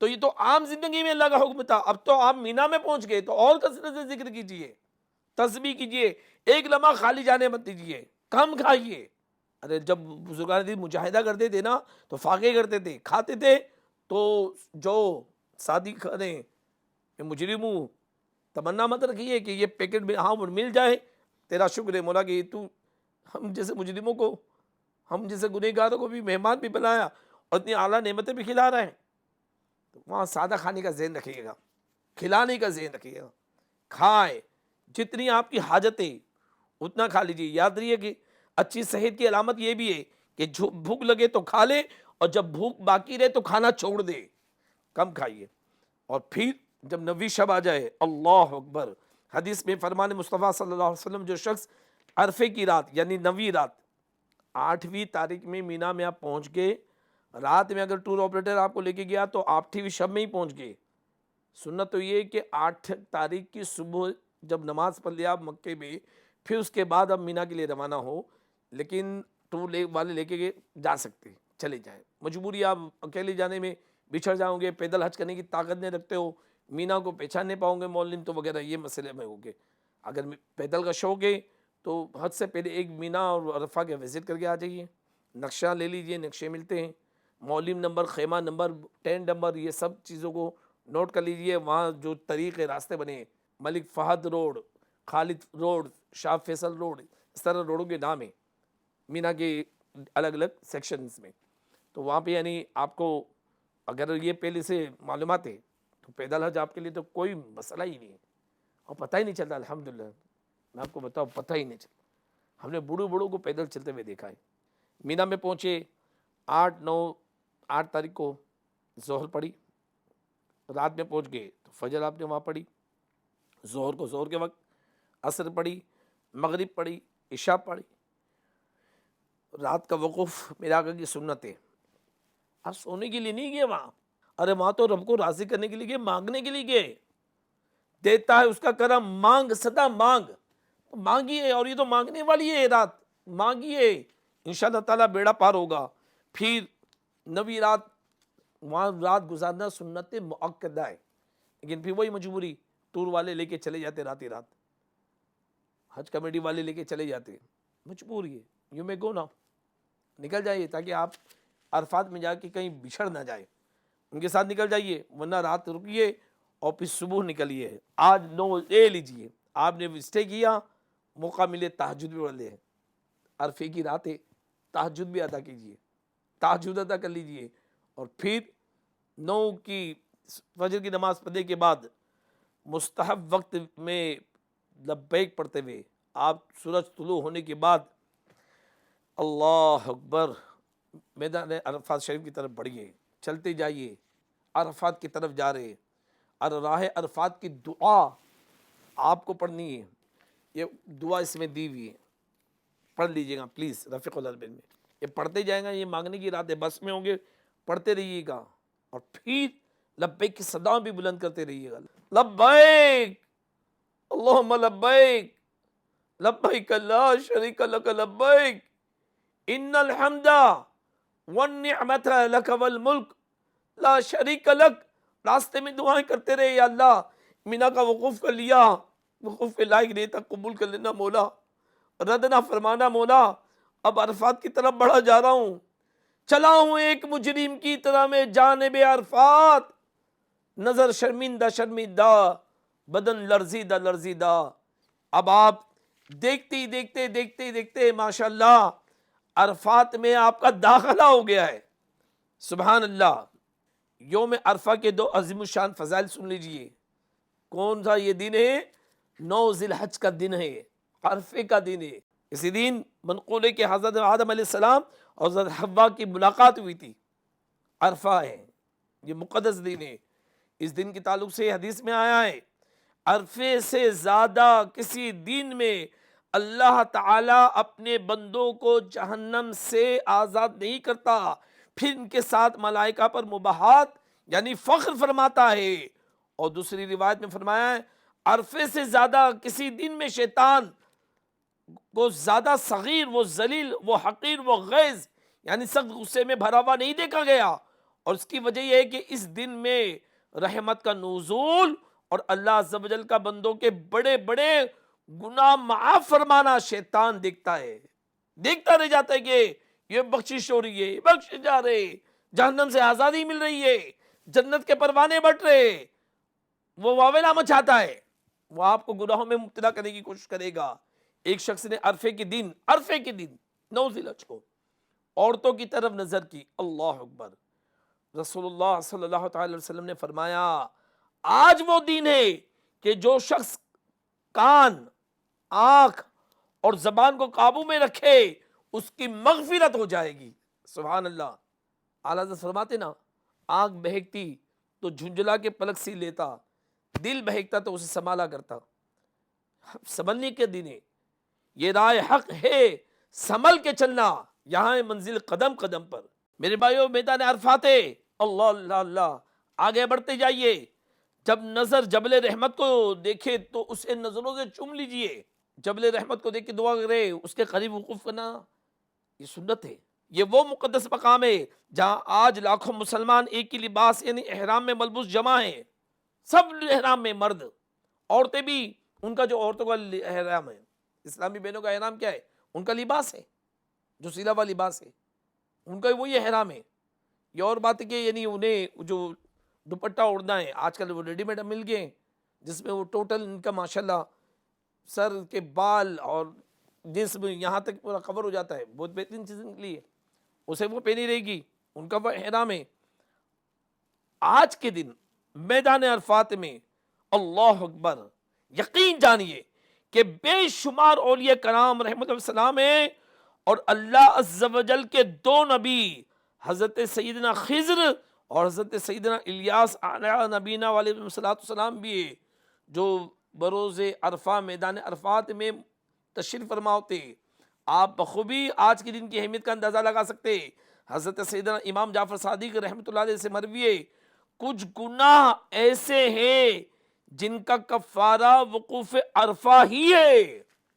تو یہ تو عام زندگی میں اللہ کا حکم تھا, اب تو آپ مینا میں پہنچ گئے تو اور کثرت سے ذکر کیجئے, تسبیح کیجئے, ایک لمحہ خالی جانے مت دیجئے, کم کھائیے. ارے جب بزرگان دین مجاہدہ کرتے تھے نا تو فاقے کرتے تھے, کھاتے تھے تو جو سادی کھانے مجرم ہوں, تمنا مت رکھیے کہ یہ پیکٹ میں ہاں مل جائے. تیرا شکر ہے مولا کہ تو ہم جیسے مجرموں کو, ہم جیسے گنہگاروں کو بھی مہمان بھی بنایا اور اتنی اعلیٰ نعمتیں بھی کھلا رہے ہیں. تو وہاں سادہ کھانے کا ذہن رکھیے گا, کھلانے کا ذہن رکھیے گا. کھائیں جتنی آپ کی حاجت ہے اتنا کھا لیجیے. یاد رہیے کہ اچھی صحت کی علامت یہ بھی ہے کہ بھوک لگے تو کھا لے, اور جب بھوک باقی رہے تو کھانا چھوڑ دے, کم کھائیے. اور پھر جب 90 شب آ جائے, اللہ اکبر, حدیث میں فرمان مصطفیٰ صلی اللہ علیہ وسلم, جو شخص عرفے کی رات یعنی 9ویں رات 8ویں تاریخ میں مینا میں آپ پہنچ گئے, رات میں اگر ٹور آپریٹر آپ کو لے کے گیا تو 8ویں شب میں ہی پہنچ گئے. سنت تو یہ کہ 8 تاریخ کی صبح جب نماز پڑھ لیا آپ مکے میں, پھر اس کے بعد آپ مینا کے لیے روانہ ہو. لیکن ٹور والے لے کے جا سکتے, چلے جائیں. مجبوری آپ اکیلے جانے میں بچھڑ جاؤ گے, پیدل حج کرنے کی طاقت نہیں رکھتے ہو, مینا کو پہچان نہیں پاؤ گے, معلم تو وغیرہ یہ مسئلے میں ہو گے. اگر پیدل کا شوق ہے تو حج سے پہلے ایک مینا اور عرفہ کے وزٹ کر کے آ جائیے، نقشہ لے لیجئے، نقشے ملتے ہیں، مولم نمبر، خیمہ نمبر، ٹینٹ نمبر، یہ سب چیزوں کو نوٹ کر لیجئے۔ وہاں جو طریقے راستے بنے، ملک فہد روڈ، خالد روڈ، شاہ فیصل روڈ، اس طرح روڈوں کے نام ہیں مینا کے الگ الگ سیکشنز میں۔ تو وہاں پہ یعنی آپ کو اگر یہ پہلے سے معلومات ہے تو پیدل حج آپ کے لیے تو کوئی مسئلہ ہی نہیں ہے، اور پتہ ہی نہیں چلتا۔ الحمدللہ میں آپ کو بتاؤں، پتہ ہی نہیں چلتا۔ ہم نے بوڑھوں کو پیدل چلتے ہوئے دیکھا ہے۔ مینا میں پہنچے 8 تاریخ کو ظہر پڑھی، رات میں پہنچ گئے تو فجر آپ نے وہاں پڑھی، ظہر کو ظہر کے وقت، عصر پڑھی، مغرب پڑھی، عشاء پڑھی۔ رات کا وقوف میرے آقا کی سنت ہے۔ آپ سونے کے لیے نہیں گئے وہاں، ارے وہاں تو رب کو راضی کرنے کے لیے گئے، مانگنے کے لیے گئے۔ دیتا ہے اس کا کرم، مانگ سدا مانگ، مانگیے، اور یہ تو مانگنے والی ہے رات، مانگیے، انشاءاللہ تعالیٰ بیڑا پار ہوگا۔ پھر 9ویں رات وہاں رات گزارنا سنت مؤکدہ ہے، لیکن پھر وہی مجبوری، ٹور والے لے کے چلے جاتے رات ہی رات، حج کمیٹی والے لے کے چلے جاتے، مجبوری ہے۔ یوں میں گو نا، نکل جائیے تاکہ آپ عرفات میں جا کے کہیں بچھڑ نہ جائے، ان کے ساتھ نکل جائیے، ورنہ رات رکیے اور پھر صبح نکلیے۔ آج 9 لے لیجئے، آپ نے اسٹے کیا، موقع ملے تہجد بھی پڑھ لیں، عرفے کی رات ہے، تہجد بھی ادا کیجئے، تہجد ادا کر لیجئے، اور پھر 9 کی فجر کی نماز پڑھنے کے بعد مستحب وقت میں لبیک پڑھتے ہوئے آپ سورج طلوع ہونے کے بعد اللہ اکبر میدان عرفات شریف کی طرف بڑھیے، چلتے جائیے، عرفات کی طرف جا رہے، اور راہ عرفات کی دعا آپ کو پڑھنی ہے، یہ دعا اس میں دی ہوئی ہے، پڑھ لیجئے گا پلیز رفیق العالمین میں، یہ پڑھتے جائیں گا، یہ مانگنے کی رات ہے، بس میں ہوں گے پڑھتے رہیے گا، اور پھر لبیک کی صدا بھی بلند کرتے رہیے گا، لبیک اللہم لبیک لبیک لا شریک لک لبیک ان الحمد والنعمت لک والملک لا شریک لک۔ راستے میں دعائیں کرتے رہے، یا اللہ مینا کا وقوف کر لیا، وقوف کے لائق نہیں تھا، قبول کر لینا مولا، رد نہ فرمانا مولا، اب عرفات کی طرف بڑھا جا رہا ہوں، چلا ہوں ایک مجرم کی طرح میں جانب عرفات، نظر شرمندہ شرمندہ، بدن لرزیدہ لرزیدہ۔ اب آپ دیکھتے دیکھتے دیکھتے دیکھتے ماشاءاللہ عرفات میں آپ کا داخلہ ہو گیا ہے، سبحان اللہ۔ یوم عرفہ کے 2 عظیم الشان فضائل سن لیجئے۔ کون سا یہ دن ہے؟ 9 ذی الحج کا دن ہے، عرفے کا دن ہے۔ اسی دن منقول ہے کہ حضرت آدم علیہ السلام اور حضرت حوا کی ملاقات ہوئی تھی، عرفہ ہے، یہ مقدس دن ہے۔ اس دن کے تعلق سے حدیث میں آیا ہے، عرفے سے زیادہ کسی دن میں اللہ تعالیٰ اپنے بندوں کو جہنم سے آزاد نہیں کرتا، پھر ان کے ساتھ ملائکہ پر مباحات یعنی فخر فرماتا ہے۔ اور دوسری روایت میں فرمایا ہے، عرفے سے زیادہ کسی دن میں شیطان کو زیادہ صغیر، وہ ذلیل، وہ حقیر، وہ غیظ یعنی سخت غصے میں بھرا ہوا نہیں دیکھا گیا، اور اس کی وجہ یہ ہے کہ اس دن میں رحمت کا نزول اور اللہ عز و جل کا بندوں کے بڑے بڑے گناہ معاف فرمانا شیطان دیکھتا ہے، دیکھتا رہ جاتا ہے کہ یہ بخشش ہو رہی ہے، بخش جا رہے، جہنم سے آزادی مل رہی ہے، جنت کے پروانے بٹ رہے، وہ واویلا مچاتا ہے، وہ آپ کو گناہوں میں مبتلا کرنے کی کوشش کرے گا۔ ایک شخص نے عرفے کے دن 9 ذی الحج کو عورتوں کی طرف نظر کی، اللہ اکبر، رسول اللہ صلی اللہ تعالی علیہ وسلم نے فرمایا آج وہ دن ہے کہ جو شخص کان، آنکھ اور زبان کو قابو میں رکھے اس کی مغفرت ہو جائے گی، سبحان اللہ۔ اعلیٰ حضرت فرماتے نا، آنکھ بہکتی تو جھنجھلا کے پلک سی لیتا، دل بہکتا تو اسے سنبھالا کرتا، سنبھلنے کے دن ہے، یہ راہ حق ہے، سنبھل کے چلنا، یہاں ہے منزل قدم قدم پر۔ میرے بھائیو میدان عرفات ہے، اللہ اللہ اللہ، آگے بڑھتے جائیے، جب نظر جبل رحمت کو دیکھے تو اسے نظروں سے چوم لیجئے، جبل رحمت کو دیکھ کے دعا کرے، اس کے قریب وقوف کرنا یہ سنت ہے۔ یہ وہ مقدس مقام ہے جہاں آج لاکھوں مسلمان ایک ہی لباس یعنی احرام میں ملبوس جمع ہیں، سب احرام میں، مرد، عورتیں بھی، ان کا جو عورتوں کا احرام ہے، اسلامی بہنوں کا احرام کیا ہے؟ ان کا لباس ہے، جو سلا ہوا لباس ہے، ان کا وہی احرام ہے۔ یہ اور بات ہے کہ یعنی انہیں جو دوپٹہ اوڑھنا ہے، آج کل وہ ریڈی میڈ مل گئے ہیں، جس میں وہ ٹوٹل ان کا ماشاءاللہ سر کے بال اور جسم یہاں تک پورا کور ہو جاتا ہے، بہت بہترین چیز نکلی ہے، اسے وہ پہنی رہے گی، ان کا وہ احرام ہے۔ آج کے دن میدان عرفات میں اللہ اکبر، یقین جانیے کہ بے شمار اولیاء کرام رحمۃ اللہ السلام ہیں، اور اللہ عز و جل کے دو نبی حضرت سیدنا خضر اور حضرت سیدنا الیاس علیہ نبینا علیہ السلام بھی ہے، جو بروز عرفہ میدان عرفات میں تشریف فرما ہوتے۔ آپ بخوبی آج کے دن کی اہمیت کا اندازہ لگا سکتے۔ حضرت سیدنا امام جعفر صادق رحمۃ اللہ علیہ سے مروی ہے، کچھ گناہ ایسے ہیں جن کا کفارہ وقوف عرفہ ہی ہے۔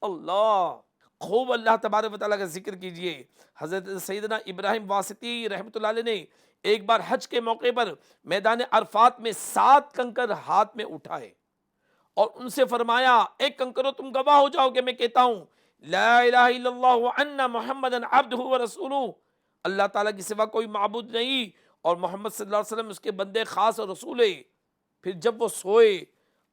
اللہ خوب اللہ تبارک و تعالیٰ کا ذکر کیجئے۔ حضرت سیدنا ابراہیم واسطی رحمۃ اللہ علیہ نے ایک بار حج کے موقع پر میدان عرفات میں 7 کنکر ہاتھ میں اٹھائے اور ان سے فرمایا، ایک کنکرو تم گواہ ہو جاؤ کہ میں کہتا ہوں لا الہ الا اللہ وان محمدا عبدہ ورسولہ، اللہ تعالیٰ کی سوا کوئی معبود نہیں اور محمد صلی اللہ علیہ وسلم اس کے بندے خاص اور رسول ہے۔ پھر جب وہ سوئے،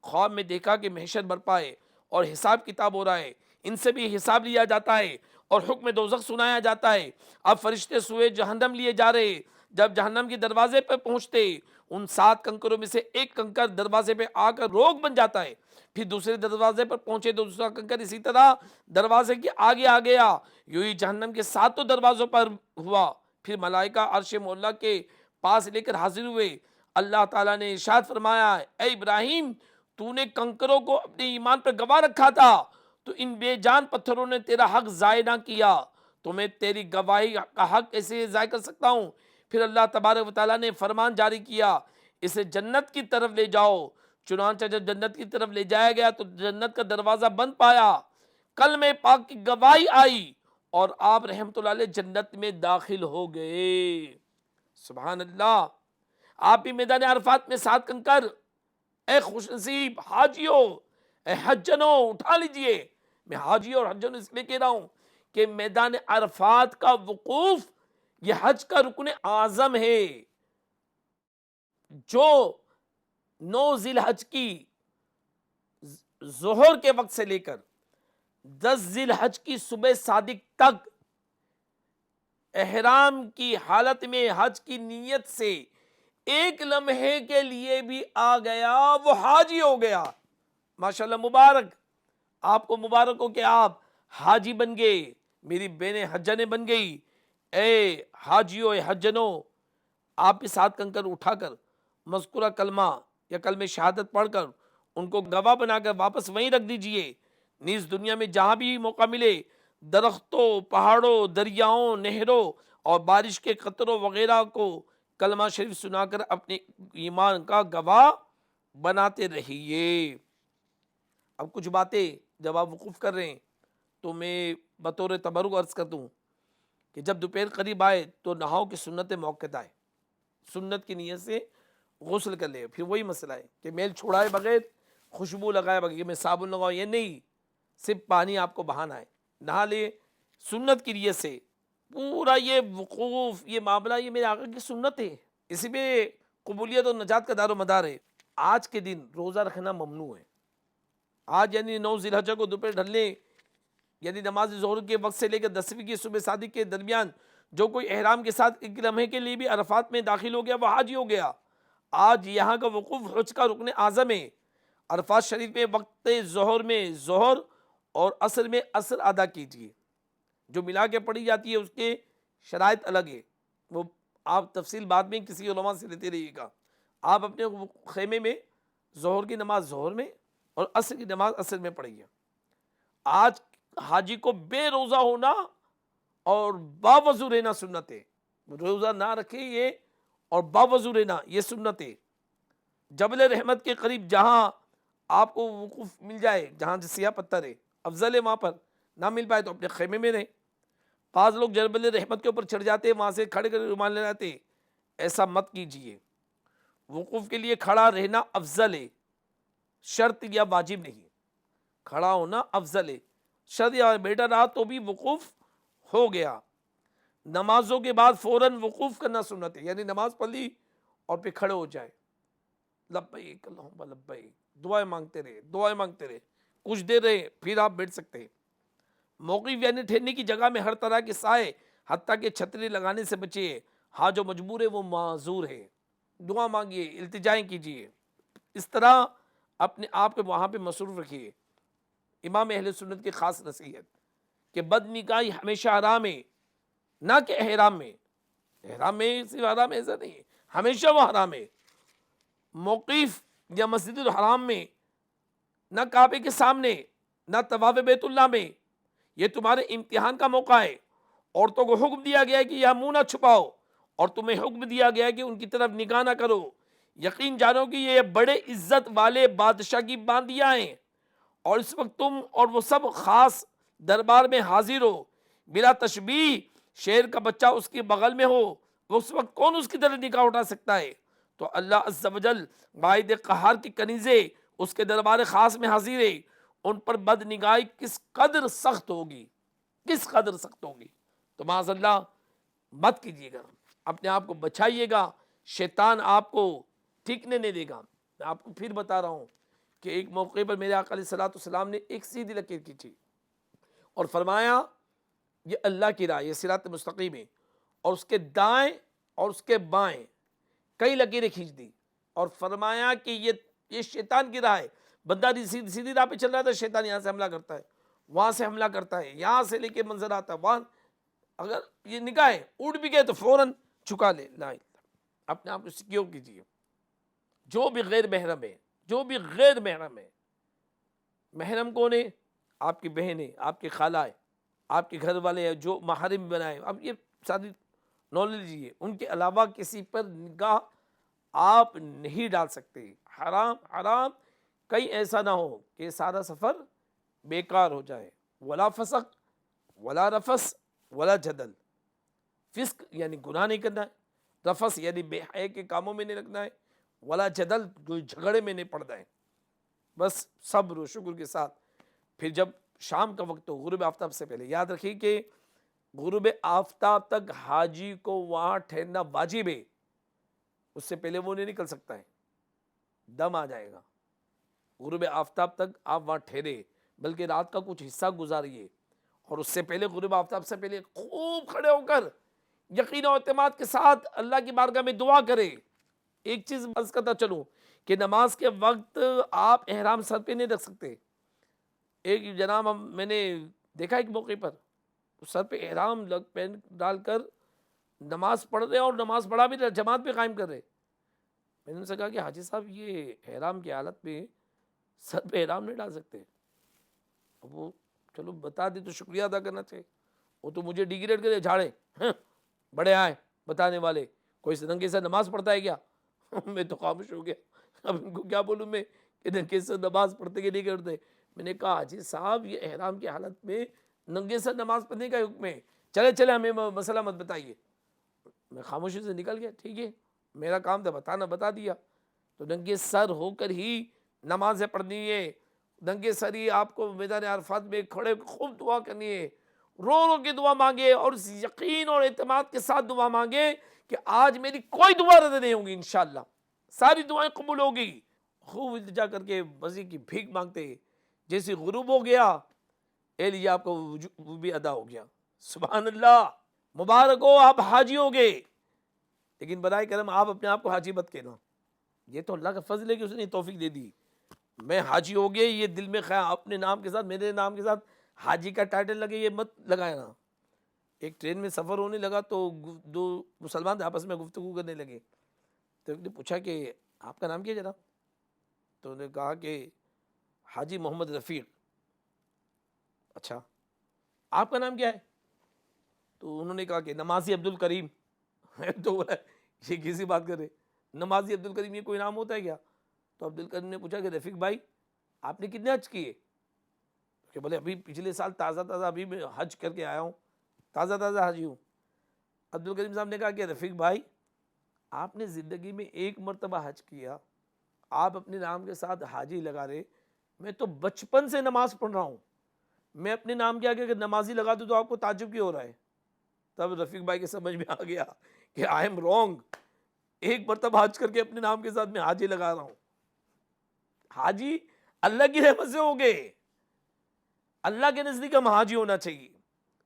خواب میں دیکھا کہ محشر برپا ہے اور حساب کتاب ہو رہا ہے، ان سے بھی حساب لیا جاتا ہے اور حکم دوزخ سنایا جاتا ہے۔ اب فرشتے سوئے جہنم لیے جا رہے، جب جہنم کے دروازے پہ پہنچتے، ان 7 کنکروں میں سے ایک کنکر دروازے پہ آ کر روک بن جاتا ہے، پھر دوسرے دروازے پر پہنچے تو دوسرا کنکر اسی طرح دروازے کے آگے آ گیا، یوں ہی جہنم کے 7 دروازوں پر ہوا۔ پھر ملائکہ عرش مولا کے پاس لے کر حاضر ہوئے، اللہ تعالیٰ نے ارشاد فرمایا، اے ابراہیم تو نے کنکروں کو اپنے ایمان پر گواہ رکھا تھا، تو ان بے جان پتھروں نے تیرا حق ضائع نہ کیا، تو میں تیری گواہی کا حق کیسے ضائع کر سکتا ہوں؟ پھر اللہ تبارک و تعالیٰ نے فرمان جاری کیا، اسے جنت کی طرف لے جاؤ۔ چنانچہ جب جنت کی طرف لے جایا گیا تو جنت کا دروازہ بند پایا، کلمہ پاک کی گواہی آئی اور آپ رحمت اللہ علیہ جنت میں داخل ہو گئے۔ سبحان اللہ۔ آپ بھی میدان عرفات میں 7 کنکر، اے خوش نصیب حاجیوں، اے حجنوں اٹھا لیجئے۔ میں حاجیوں اور حجنوں اس لیے کہہ رہا ہوں کہ میدان عرفات کا وقوف یہ حج کا رکن اعظم ہے، جو 9 ذی الحج کی ظہر کے وقت سے لے کر 10 ذی الحج کی صبح صادق تک احرام کی حالت میں حج کی نیت سے ایک لمحے کے لیے بھی آ گیا، وہ حاجی ہو گیا۔ ماشاءاللہ مبارک، آپ کو مبارک ہو کہ آپ حاجی بن گئے، میری بہنیں حجنیں بن گئی۔ اے حاجیوں، اے حجنوں، آپ بھی 7 کنکر اٹھا کر مذکورہ کلمہ یا کلمہ شہادت پڑھ کر ان کو گواہ بنا کر واپس وہیں رکھ دیجئے۔ نیز دنیا میں جہاں بھی موقع ملے، درختوں، پہاڑوں، دریاؤں، نہروں اور بارش کے قطروں وغیرہ کو کلمہ شریف سنا کر اپنے ایمان کا گواہ بناتے رہیے۔ اب کچھ باتیں جب آپ وقوف کر رہے ہیں تو میں بطور تبرک عرض کر دوں کہ جب دوپہر قریب آئے تو نہاؤ کی سنت موقع آئے، سنت کی نیت سے غسل کر لے۔ پھر وہی مسئلہ ہے کہ میل چھوڑائے بغیر، خوشبو لگائے بغیر، کہ میں صابن لگاؤں، یہ نہیں، صرف پانی آپ کو بہانا ہے، نہا لے سنت کی نیت سے۔ پورا یہ وقوف، یہ معاملہ، یہ میرے آقا کی سنت ہے، اسی میں قبولیت اور نجات کا دار و مدار ہے۔ آج کے دن روزہ رکھنا ممنوع ہے۔ آج یعنی 9 ذی الحجہ کو دوپہر ڈھلنے، یعنی نماز ظہر کے وقت سے لے کر 10ویں کی صبح صادق کے درمیان جو کوئی احرام کے ساتھ ایک لمحے کے لیے بھی عرفات میں داخل ہو گیا، وہ حاجی ہو گیا۔ آج یہاں کا وقوف حج کا رکن اعظم ہے۔ عرفات شریف میں وقت ظہر میں ظہر اور عصر میں عصر ادا کیجیے، جو ملا کے پڑھی جاتی ہے اس کے شرائط الگ ہے، وہ آپ تفصیل بعد میں کسی علماء سے لیتے رہیے گا۔ آپ اپنے خیمے میں ظہر کی نماز ظہر میں اور عصر کی نماز عصر میں پڑھیے۔ آج حاجی کو بے روزہ ہونا اور باوضو رہنا سنت ہے، روزہ نہ رکھے یہ اور باوضو رہنا یہ سنت ہے۔ جبل رحمت کے قریب جہاں آپ کو وقوف مل جائے، جہاں سیاہ پتھر ہے، افضل ہے، وہاں پر نہ مل پائے تو اپنے خیمے میں رہیں۔ بعض لوگ جبل رحمت کے اوپر چڑھ جاتے ہیں، وہاں سے کھڑے کر رومال لے جاتے، ایسا مت کیجیے۔ وقوف کے لیے کھڑا رہنا افضل ہے، شرط یا واجب نہیں، کھڑا ہونا افضل ہے۔ شاید یا بیٹا رہا تو بھی وقوف ہو گیا. نمازوں کے بعد فوراً وقوف کرنا سنت ہے، یعنی نماز پڑھ لی اور پھر کھڑے ہو جائے، لبیک اللہم لبیک، دعائیں مانگتے رہے، دعائیں مانگتے رہے، کچھ دیر رہے، پھر آپ بیٹھ سکتے ہیں. موقف یعنی ٹھہرنے کی جگہ میں ہر طرح کے سائے حتیٰ کہ چھتری لگانے سے بچیے. ہاں جو مجبور ہے وہ معذور ہے. دعا مانگیے، التجائیں کیجیے، اس طرح اپنے آپ کو وہاں پہ مصروف رکھیے. امام اہل سنت کی خاص نصیحت کہ بد نگاہی ہمیشہ حرام ہے، نہ کہ احرام میں. احرام میں صرف حرام ایسا نہیں ہے، ہمیشہ وہ حرام ہے. موقف یا مسجد الحرام میں، نہ کعبے کے سامنے، نہ طواف بیت اللہ میں. یہ تمہارے امتحان کا موقع ہے. عورتوں کو حکم دیا گیا ہے کہ یہ منہ نہ چھپاؤ، اور تمہیں حکم دیا گیا ہے کہ ان کی طرف نگاہ نہ کرو. یقین جانو کہ یہ بڑے عزت والے بادشاہ کی باندیاں ہیں، اور اس وقت تم اور وہ سب خاص دربار میں حاضر ہو. بلا تشبیہ شیر کا بچہ اس کے بغل میں ہو، اس وقت کون اس کی طرف نگاہ اٹھا سکتا ہے؟ تو اللہ عز و جل واحد قہار کی کنیزیں اس کے دربار خاص میں حاضر ہے. ان پر بد نگاہی کس قدر سخت ہوگی، کس قدر سخت ہوگی. تو معاذ اللہ مت کیجیے گا، اپنے آپ کو بچائیے گا، شیطان آپ کو ٹھیکنے نہیں دے گا. میں آپ کو پھر بتا رہا ہوں کہ ایک موقع پر میرے آقا علیہ الصلوۃ والسلام نے ایک سیدھی لکیر کھینچی اور فرمایا یہ اللہ کی راہ، یہ صراط مستقیم ہے، اور اس کے دائیں اور اس کے بائیں کئی لکیریں کھینچ دی اور فرمایا کہ یہ شیطان کی راہ ہے. بندہ سیدھی راہ پہ چل رہا تھا، شیطان یہاں سے حملہ کرتا ہے، وہاں سے حملہ کرتا ہے، یہاں سے لے کے منظر آتا ہے وہاں. اگر یہ نگاہیں اڑ بھی گئے تو فوراً چکا لے. لا الہ، اپنے آپ کو سیکیور کیجیے. جو بھی غیر محرم ہے، جو بھی غیر محرم ہے، محرم کون ہے؟ آپ کی بہن ہے، آپ کی خالہ ہے، آپ کے گھر والے ہیں جو محرم بنائے. اب یہ ساری نالج لیجیے، ان کے علاوہ کسی پر نگاہ آپ نہیں ڈال سکتے. حرام حرام، کہیں ایسا نہ ہو کہ سارا سفر بیکار ہو جائے. ولا فسق ولا رفس ولا جدل. فسق یعنی گناہ نہیں کرنا ہے، رفس یعنی بے حیا کے کاموں میں نہیں لگنا ہے، ولا جدل کوئی جھگڑے میں نہیں پڑنا ہے. بس صبر و شکر کے ساتھ. پھر جب شام کا وقت ہو غروب آفتاب سے پہلے، یاد رکھیے کہ غروب آفتاب تک حاجی کو وہاں ٹھہرنا واجب ہے، اس سے پہلے وہ نہیں نکل سکتا ہے، دم آ جائے گا. غروب آفتاب تک آپ وہاں ٹھہرے، بلکہ رات کا کچھ حصہ گزاریے، اور اس سے پہلے غروب آفتاب سے پہلے خوب کھڑے ہو کر یقین و اعتماد کے ساتھ اللہ کی بارگاہ میں دعا کرے. ایک چیز عرض کرتا چلوں کہ نماز کے وقت آپ احرام سر پہ نہیں رکھ سکتے. ایک جناب میں نے دیکھا ایک موقع پر سر پہ احرام پہن ڈال کر نماز پڑھ رہے اور نماز پڑھا بھی رہے، جماعت پہ قائم کر رہے. میں نے ان سے کہا کہ حاجی صاحب یہ احرام کی حالت میں سر پہ احرام نہیں ڈال سکتے. وہ چلو بتا دے تو شکریہ ادا کرنا چاہیے. وہ تو مجھے ڈیگریڈ کرے، جھاڑے بڑے آئے بتانے والے، کوئی ننگے سے نماز پڑھتا ہے کیا؟ میں تو خاموش ہو گیا. اب ان کو کیا بولوں میں کہ ننگے سے نماز پڑھتے کہ نہیں کرتے. میں نے کہا حاجی صاحب یہ احرام کی حالت میں ننگے سے نماز پڑھنے کا حکم ہے، چلے ہمیں مسئلہ مت بتائیے. میں خاموشی سے نکل گیا. ٹھیک ہے، میرا کام تھا بتانا، بتا دیا. تو ننگے سر ہو کر ہی نمازیں پڑھنی ہے، ننگے سر ہی آپ کو میدان عرفات میں کھڑے خوب دعا کرنی ہے، رو رو کے دعا مانگے اور اس یقین اور اعتماد کے ساتھ دعا مانگے کہ آج میری کوئی دعا رد نہیں ہوگی، انشاءاللہ ساری دعائیں قبول ہوگی. خوب التجا کر کے وضو کی بھیک مانگتے. جیسے غروب ہو گیا اے لیے آپ کو وہ بھی ادا ہو گیا. سبحان اللہ، مبارک ہو، آپ حاجی ہو گئے. لیکن برائے کرم آپ اپنے آپ کو حاجی مت کہنا، یہ تو اللہ کا فضل ہے کہ اس نے توفیق دے دی. میں حاجی ہو گئے یہ دل میں خیال اپنے نام کے ساتھ، میرے نام کے ساتھ حاجی کا ٹائٹل لگے، یہ مت لگایا نا. ایک ٹرین میں سفر ہونے لگا تو دو مسلمان آپس میں گفتگو کرنے لگے. تو ایک نے پوچھا کہ آپ کا نام کیا جناب؟ تو انہوں نے کہا کہ حاجی محمد رفیق. اچھا آپ کا نام کیا ہے؟ تو انہوں نے کہا کہ نمازی عبد الکریم. تو بولا یہ کسی بات کر رہے، نمازی عبد الکریم یہ کوئی نام ہوتا ہے کیا؟ تو عبد الکریم نے پوچھا کہ رفیق بھائی آپ نے کتنے حج کیے؟ کہ بولے ابھی پچھلے سال تازہ ابھی میں حج کر کے آیا ہوں، تازہ حاجی ہوں. عبد الکریم صاحب نے کہا کہ رفیق بھائی آپ نے زندگی میں ایک مرتبہ حج کیا، آپ اپنے نام کے ساتھ حاجی لگا رہے، میں تو بچپن سے نماز پڑھ رہا ہوں، میں اپنے نام کے آگے اگر نمازی لگا دوں تو آپ کو تعجب کیوں ہو رہا ہے؟ تب رفیق بھائی کے سمجھ میں آ گیا کہ آئی ایم رونگ. ایک مرتبہ حج کر کے اپنے نام کے ساتھ میں حاجی لگا رہا ہوں. حاجی اللہ کی رحمت سے ہو گئے. اللہ کے نزدیک ہم حاجی ہونا چاہیے.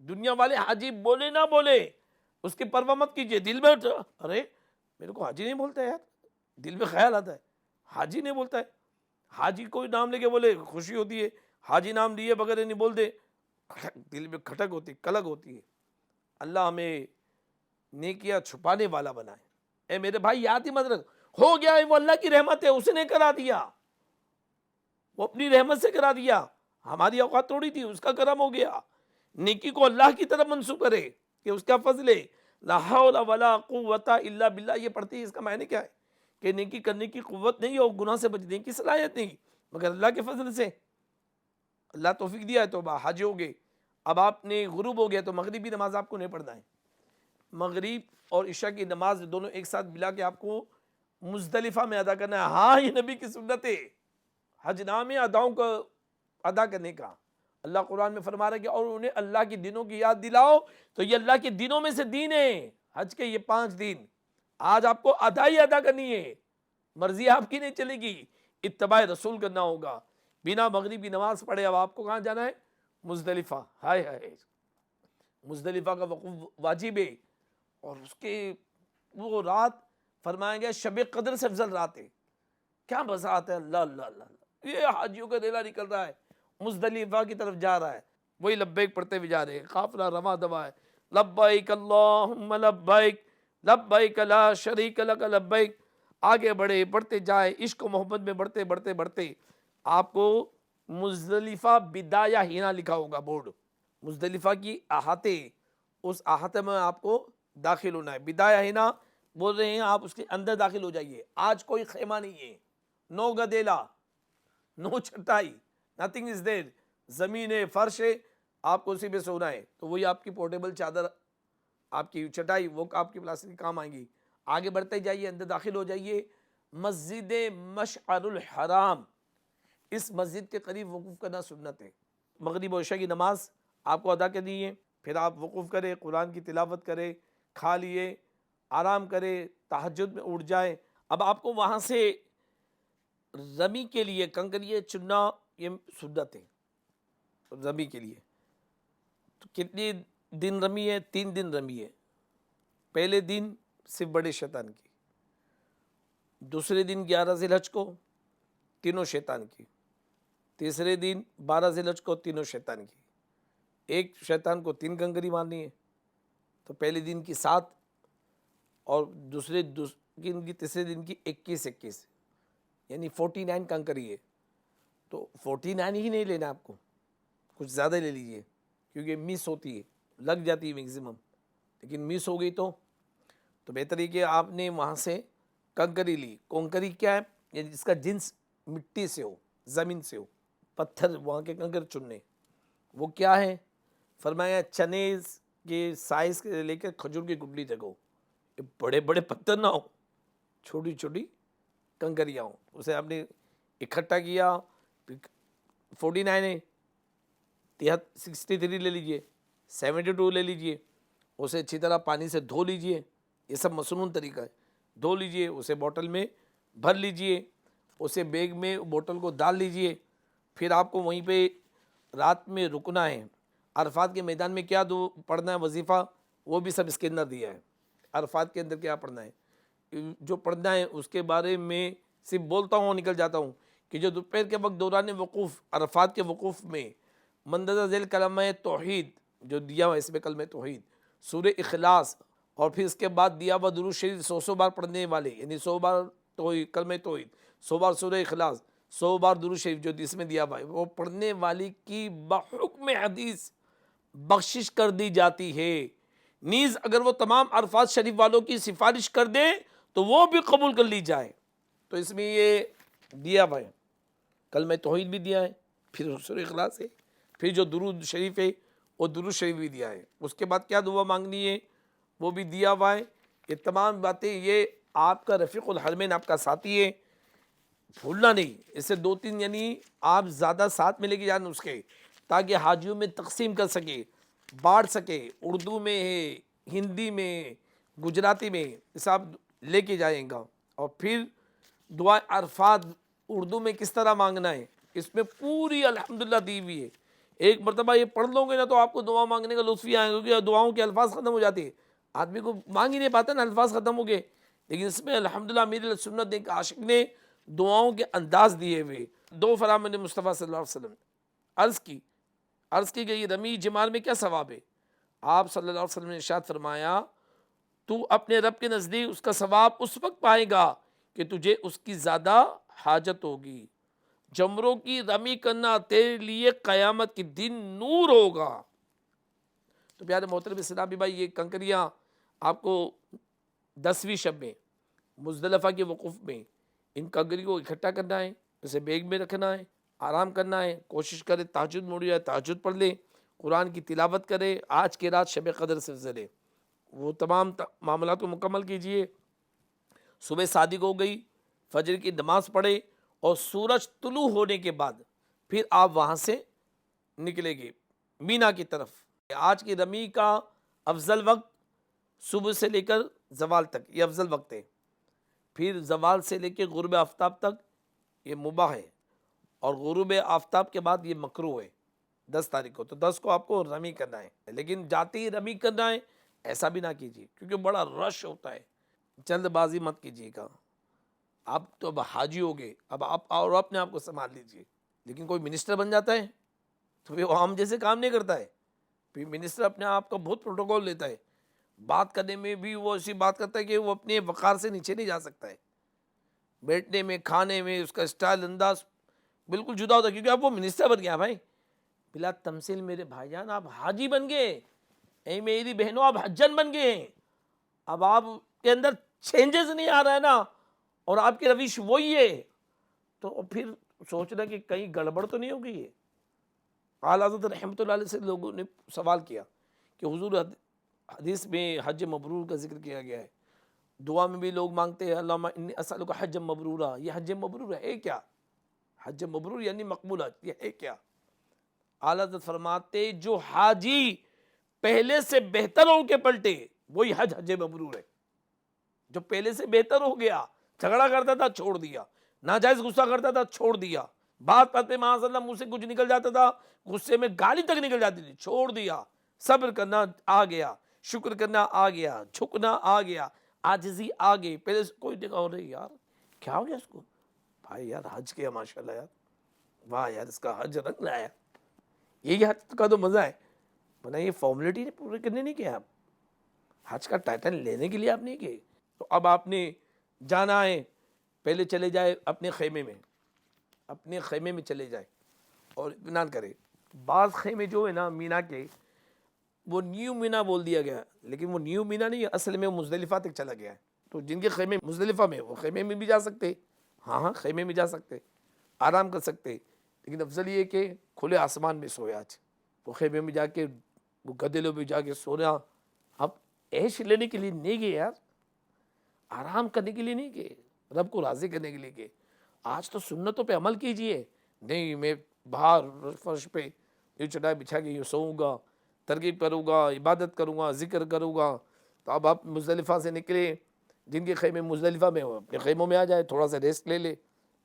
دنیا والے حاجی بولے نہ بولے اس کی پرواہ مت کیجئے. دل میں ارے میرے کو حاجی نہیں بولتا یار, دل میں خیال آتا ہے حاجی نہیں بولتا ہے. حاجی کوئی نام لے کے بولے خوشی ہوتی ہے, حاجی نام لیے بغیر نہیں بول دے دل میں کھٹک ہوتی, کلگ ہوتی ہے. اللہ ہمیں نیکیاں چھپانے والا بنائے. اے میرے بھائی یاد ہی مت رکھ, ہو گیا ہے وہ اللہ کی رحمت ہے, اس نے کرا دیا, وہ اپنی رحمت سے کرا دیا. ہماری اوقات توڑی تھی, اس کا کرم ہو گیا. نیکی کو اللہ کی طرف منسوب کرے کہ اس کا فضل ہے. لا حول ولا قوت الا باللہ یہ پڑھتی ہے, اس کا معنی کیا ہے کہ نیکی کرنے کی قوت نہیں اور گناہ سے بچنے کی صلاحیت نہیں, مگر اللہ کے فضل سے. اللہ توفیق دیا ہے تو حاجی ہو گئے. اب آپ نے غروب ہو گیا تو مغربی نماز آپ کو نہیں پڑھنا ہے. مغرب اور عشاء کی نماز دونوں ایک ساتھ ملا کے آپ کو مزدلفہ میں ادا کرنا ہے. ہاں یہ نبی کی سنت ہے حج نام اداؤں کو ادا کرنے کا. اللہ قرآن میں فرما رہا ہے کہ اور انہیں اللہ کے دنوں کی یاد دلاؤ, تو یہ اللہ کے دنوں میں سے دین ہے حج کے یہ 5 دن. آج آپ کو ادائی ادا کرنی ہے, مرضی آپ کی نہیں چلے گی, اتباع رسول کرنا ہوگا. بنا مغربی نماز پڑھے اب آپ کو کہاں جانا ہے؟ مزدلفہ. ہائے ہائے, مزدلفہ کا وقوف واجب ہے, اور اس کے وہ رات فرمایا گیا شب قدر سے افضل رات ہے. کیا مزہ آتا ہے, اللہ اللہ اللہ. یہ حاجیوں کا ریلا نکل رہا ہے, مزدلفہ کی طرف جا رہا ہے, وہی لبیک پڑھتے ہوئے جا رہے ہیں, قافلہ رواں دوا ہے. لبیک اللہم لبیک لبیک لا شریک لک لبیک. آگے بڑھے, بڑھتے جائے, عشق و محبت میں بڑھتے بڑھتے بڑھتے آپ کو مزدلفہ بدایہ ہینا لکھا ہوگا بورڈ, مزدلفہ کی احاطے, اس احاطے میں آپ کو داخل ہونا ہے. بدایہ ہینا بول رہے ہیں آپ اس کے اندر داخل ہو جائیے. آج کوئی خیمہ نہیں ہے, نو گدیلا, نو چھٹائی, نتھنگ از دیر. زمین ہے, فرش ہے, آپ کو اسی پہ سونا ہے. تو وہی آپ کی پورٹیبل چادر, آپ کی چٹائی, وہ آپ کی پلاسٹک کی کام آئیں گی. آگے بڑھتے جائیے, اندر داخل ہو جائیے. مسجد مشعر الحرام, اس مسجد کے قریب وقوف کرنا سنت ہے. مغرب و عشاء کی نماز آپ کو ادا کرنی ہے, پھر آپ وقوف کرے, قرآن کی تلاوت کرے, کھا لیے, آرام کرے, تہجد میں اٹھ جائے. اب آپ کو وہاں سے رمی کے لیے کنکریے چننا یہ سنت ہے. رمی کے لیے تو کتنی دن رمی ہے؟ 3 دن رمی ہے. پہلے دن صرف بڑے شیطان کی, دوسرے دن 11 ذی الحج کو تینوں شیطان کی, تیسرے دن 12 ذی الحج کو تینوں شیطان کی. ایک شیطان کو 3 کنکری مارنی ہے, تو پہلے دن کی 7 اور دوسرے دن کی تیسرے دن کی 21 یعنی 49 کنکری ہے. تو 49 ہی نہیں لینا آپ کو, کچھ زیادہ لے لیجئے, کیونکہ مس ہوتی ہے, لگ جاتی ہے میکسیمم, لیکن مس ہو گئی تو بہتر ہے کہ آپ نے وہاں سے کنکری لی. کنکری کیا ہے؟ یعنی جس کا جنس مٹی سے ہو, زمین سے ہو, پتھر وہاں کے کنکر چننے. وہ کیا ہے؟ فرمایا چنے کے سائز کے لے کے کھجور کی گٹلی تک ہو, بڑے بڑے پتھر نہ ہو, چھوٹی چھوٹی کنکریاں ہوں. اسے آپ نے اکٹھا کیا, 49 ہے, 63 لے لیجئے, 72 لے لیجئے, اسے اچھی طرح پانی سے دھو لیجئے. یہ سب مسنون طریقہ ہے. دھو لیجئے, اسے بوٹل میں بھر لیجئے, اسے بیگ میں بوٹل کو ڈال لیجئے. پھر آپ کو وہیں پہ رات میں رکنا ہے. عرفات کے میدان میں کیا پڑھنا ہے وظیفہ, وہ بھی سب اس کے اندر دیا ہے. عرفات کے اندر کیا پڑھنا ہے, جو پڑھنا ہے اس کے بارے میں صرف بولتا ہوں, نکل جاتا ہوں کہ جو دوپہر کے وقت دوران وقوف, عرفات کے وقوف میں مندرجہ ذیل کلمہ توحید جو دیا ہوا, اس میں کلمہ توحید, سورہ اخلاص, اور پھر اس کے بعد دیا ہوا درود شریف 100 بار پڑھنے والے, یعنی 100 بار توحید کلمہ توحید, 100 بار سورہ اخلاص, 100 بار درود شریف جو اس میں دیا ہوا ہے, وہ پڑھنے والی کی بحکم حدیث بخشش کر دی جاتی ہے. نیز اگر وہ تمام عرفات شریف والوں کی سفارش کر دیں تو وہ بھی قبول کر لی جائے. تو اس میں یہ دیا ہوا ہے, کلمہ توحید بھی دیا ہے, پھر سورہ اخلاص ہے, پھر جو درود شریف ہے وہ درود شریف بھی دیا ہے. اس کے بعد کیا دعا مانگنی ہے وہ بھی دیا ہوا ہے. یہ تمام باتیں, یہ آپ کا رفیق الحرمین آپ کا ساتھی ہے, بھولنا نہیں. اس سے 2-3 یعنی آپ زیادہ ساتھ میں لے کے جانا اس کے, تاکہ حاجیوں میں تقسیم کر سکے، بانٹ سکے، اردو میں ہے، ہندی میں، گجراتی میں، حساب لے کے جائیں گا۔ اور پھر دعا عرفات اردو میں کس طرح مانگنا ہے، اس میں پوری الحمدللہ دی ہوئی ہے۔ ایک مرتبہ یہ پڑھ لو گے نا تو آپ کو دعا مانگنے کا لطف ہی آئے گا، کیونکہ دعاؤں کے الفاظ ختم ہو جاتے ہیں، آدمی کو مانگ ہی نہیں پاتا نا، الفاظ ختم ہو گئے۔ لیکن اس میں الحمدللہ میرے سنت ایک عاشق نے دعاؤں کے انداز دیے ہوئے۔ دو فرامین مصطفیٰ صلی اللہ علیہ وسلم عرض کی گئی رمی جمار میں کیا ثواب ہے؟ آپ صلی اللہ علیہ وسلم نے ارشاد فرمایا تو اپنے رب کے نزدیک اس کا ثواب اس وقت پائے گا کہ تجھے اس کی زیادہ حاجت ہوگی۔ جمروں کی رمی کرنا تیرے لیے قیامت کے دن نور ہوگا۔ تو پیارے محترم اسلامی بھائی، یہ کنکریاں آپ کو 10ویں شب میں مزدلفہ کے وقوف میں ان کنکری کو اکٹھا کرنا ہے، اسے بیگ میں رکھنا ہے، آرام کرنا ہے، کوشش کرے تہجد موڑ جائے تہجد پڑھ لے، قرآن کی تلاوت کرے، آج کی رات شب قدر سے افضل ہے، وہ تمام معاملات کو مکمل کیجئے۔ صبح صادق ہو گئی، فجر کی نماز پڑھے اور سورج طلوع ہونے کے بعد پھر آپ وہاں سے نکلے گے مینا کی طرف۔ آج کی رمی کا افضل وقت صبح سے لے کر زوال تک، یہ افضل وقت ہے۔ پھر زوال سے لے کے غروب آفتاب تک یہ مباح ہے، اور غروب آفتاب کے بعد یہ مکروہ ہے 10 تاریخ کو۔ تو 10 کو آپ کو رمی کرنا ہے، لیکن جاتے ہی رمی کرنا ہے ایسا بھی نہ کیجیے، کیونکہ بڑا رش ہوتا ہے، جلد بازی مت کیجیے گا۔ آپ تو اب حاجی ہو گئے، اب آپ اور اپنے آپ کو سنبھال لیجیے۔ لیکن کوئی منسٹر بن جاتا ہے تو وہ عام جیسے کام نہیں کرتا ہے، پھر منسٹر اپنے آپ کا بہت پروٹوکول لیتا ہے، بات کرنے میں بھی وہ ایسی بات کرتا ہے کہ وہ اپنے وقار سے نیچے نہیں جا سکتا ہے، بیٹھنے میں، کھانے میں، اس کا اسٹائل انداز بالکل جدا ہوتا ہے، کیونکہ اب وہ منسٹر بن گیا۔ بھائی بلا تمثیل میرے بھائی جان، آپ حاجی بن گئے، اے میری بہنوں آپ حجن بن گئے ہیں۔ اب آپ کے اندر چینجز نہیں آ رہا ہے نا، اور آپ کی روش وہی ہے، تو پھر سوچنا کہ کہیں گڑبڑ تو نہیں ہو گئی ہے۔ اعلیٰ حضرت رحمۃ اللہ علیہ سے لوگوں نے سوال کیا کہ حضور حدیث میں حج مبرور کا ذکر کیا گیا ہے، دعا میں بھی لوگ مانگتے ہیں اللہم انی اسألک حج مبرورا، یہ حج مبرور ہے کیا؟ حج مبرور یعنی مقبول حج، یہ ہے کیا؟ اعلیٰ حضرت فرماتے جو حاجی پہلے سے بہتر ہو کے پلٹے وہی حج مبرور ہے۔ جو پہلے سے بہتر ہو گیا، جھگڑا کرتا تھا چھوڑ دیا، ناجائز غصہ کرتا تھا چھوڑ دیا، بات بات پہ معاذ اللہ منہ سے کچھ نکل جاتا تھا، غصے میں گالی تک نکل جاتی تھی، چھوڑ دیا، صبر کرنا آ گیا، شکر کرنا آ گیا، جھکنا آ گیا، عاجزی آ گئی۔ پہلے سے کوئی دیکھا ہو رہی یار کیا ہو گیا اس کو، بھائی یار حج کیا ماشاءاللہ یار، واہ یار اس کا حج رنگ لایا، یہی حج کا تو مزہ ہے، ورنہ یہ فارمیلٹی پورے کرنے نہیں کیا، آپ حج کا ٹائٹل لینے کے لیے آپ نہیں گئے۔ تو اب آپ نے جانا ہے، پہلے چلے جائے اپنے خیمے میں چلے جائے اور اطمینان کرے۔ بعض خیمے جو ہے نا مینا کے، وہ نیو مینا بول دیا گیا، لیکن وہ نیو مینا نہیں ہے، اصل میں وہ مزدلفہ تک چلا گیا ہے۔ تو جن کے خیمے مزدلفہ میں، وہ خیمے میں بھی جا سکتے، ہاں خیمے میں جا سکتے، آرام کر سکتے، لیکن افضل یہ کہ کھلے آسمان میں سویا، آج وہ خیمے میں جا کے، وہ گدلوں میں جا کے سونا۔ اب عیش لینے کے لیے نہیں گئے یار، آرام کرنے کے لیے نہیں گئے، رب کو راضی کرنے کے لیے گئے۔ آج تو سنتوں پہ عمل کیجئے، نہیں میں باہر فرش پہ یہ چٹائی بچھا کے یہ سوؤں گا، ترغیب کروں گا، عبادت کروں گا، ذکر کروں گا۔ تو اب آپ مزدلفہ سے نکلے، جن کے خیمے مزدلفہ میں ہو اپنے خیموں میں آ جائے، تھوڑا سا ریسٹ لے لے،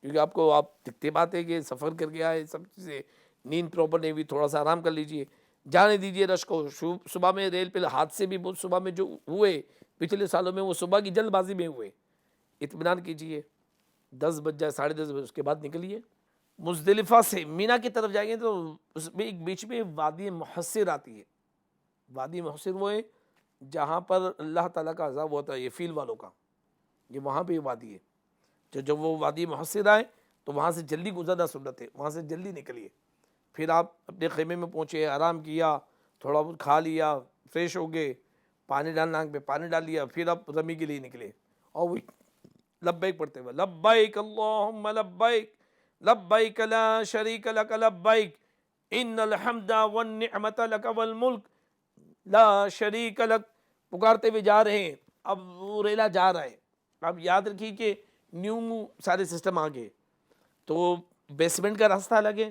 کیونکہ آپ کو آپ دکھتے بات ہے کہ سفر کر کے آئے، سب چیزیں نیند پراپر نہیں ہوئی، تھوڑا سا آرام کر لیجئے، جانے دیجئے رش کو۔ صبح میں ریل پہ حادثے بھی بہت صبح میں جو ہوئے پچھلے سالوں میں، وہ صبح کی جلد بازی میں ہوئے، اطمینان کیجئے، 10 بج جائے 10:30 بجے اس کے بعد نکلیے۔ مزدلفہ سے مینا کی طرف جائیں گے تو اس میں ایک بیچ میں وادی محصر آتی ہے۔ وادی محصر وہ ہے جہاں پر اللہ تعالیٰ کا عذاب ہوتا ہے، یہ فیل والوں کا، یہ وہاں پہ وادی ہے۔ جب وہ وادی محصر آئے تو وہاں سے جلدی گزرنا سنت ہے، وہاں سے جلدی نکلیے۔ پھر آپ اپنے خیمے میں پہنچے، آرام کیا، تھوڑا بہت کھا لیا، فریش ہو گئے، پانی ڈالنا آنکھ پہ پانی ڈال لیا، پھر آپ رمی کے لیے نکلے، اور وہی لبیک پڑھتے ہوئے لبیک اللہم لبیک لبیک لا شریک لک لبیک ان الحمد والنعمت لک والملک لا شریک لک، پکارتے ہوئے جا رہے ہیں۔ اب وہ ریلا جا رہا ہے، اب یاد رکھیے کہ نیو سارے سسٹم آ گئے، تو بیسمنٹ کا راستہ الگ ہے،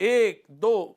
1 2,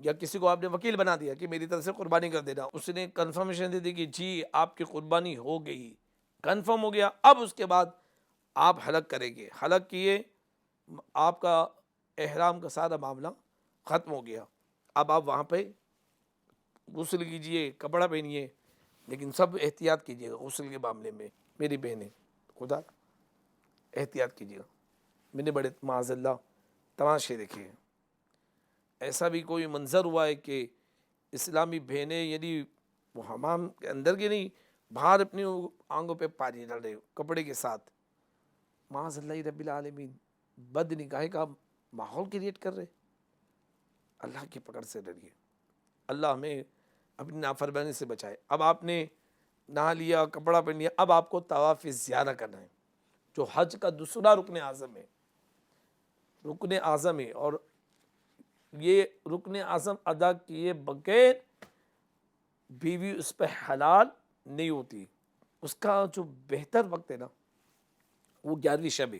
یا کسی کو آپ نے وکیل بنا دیا کہ میری طرف سے قربانی کر دینا, اس نے کنفرمیشن دے دی کہ جی آپ کی قربانی ہو گئی, کنفرم ہو گیا. اب اس کے بعد آپ حلق کریں گے, حلق کیے, آپ کا احرام کا سارا معاملہ ختم ہو گیا. اب آپ وہاں پہ غسل کیجئے, کپڑا پہنیے, لیکن سب احتیاط کیجیے گا غسل کے معاملے میں. میری بہنیں, خدا احتیاط کیجیے گا. میں نے بڑے معاذ اللہ تماشے دیکھے ہیں. ایسا بھی کوئی منظر ہوا ہے کہ اسلامی بہنیں یعنی وہ حمام کے اندر کی نہیں, باہر اپنی آنگوں پہ پانی ڈال رہے کپڑے کے ساتھ. معاذ اللہ رب العالمین, بد نگاہی کا ماحول کریٹ کر رہے. اللہ کی پکڑ سے ڈریے, اللہ ہمیں اپنی نافرمانی سے بچائے. اب آپ نے نہا لیا, کپڑا پہن لیا, اب آپ کو طواف زیارہ کرنا ہے, جو حج کا دوسرا رکن اعظم ہے. رکن اعظم ہے, اور یہ رکن اعظم ادا کیے بغیر بیوی اس پہ حلال نہیں ہوتی. اس کا جو بہتر وقت ہے نا وہ 11ویں شب ہے.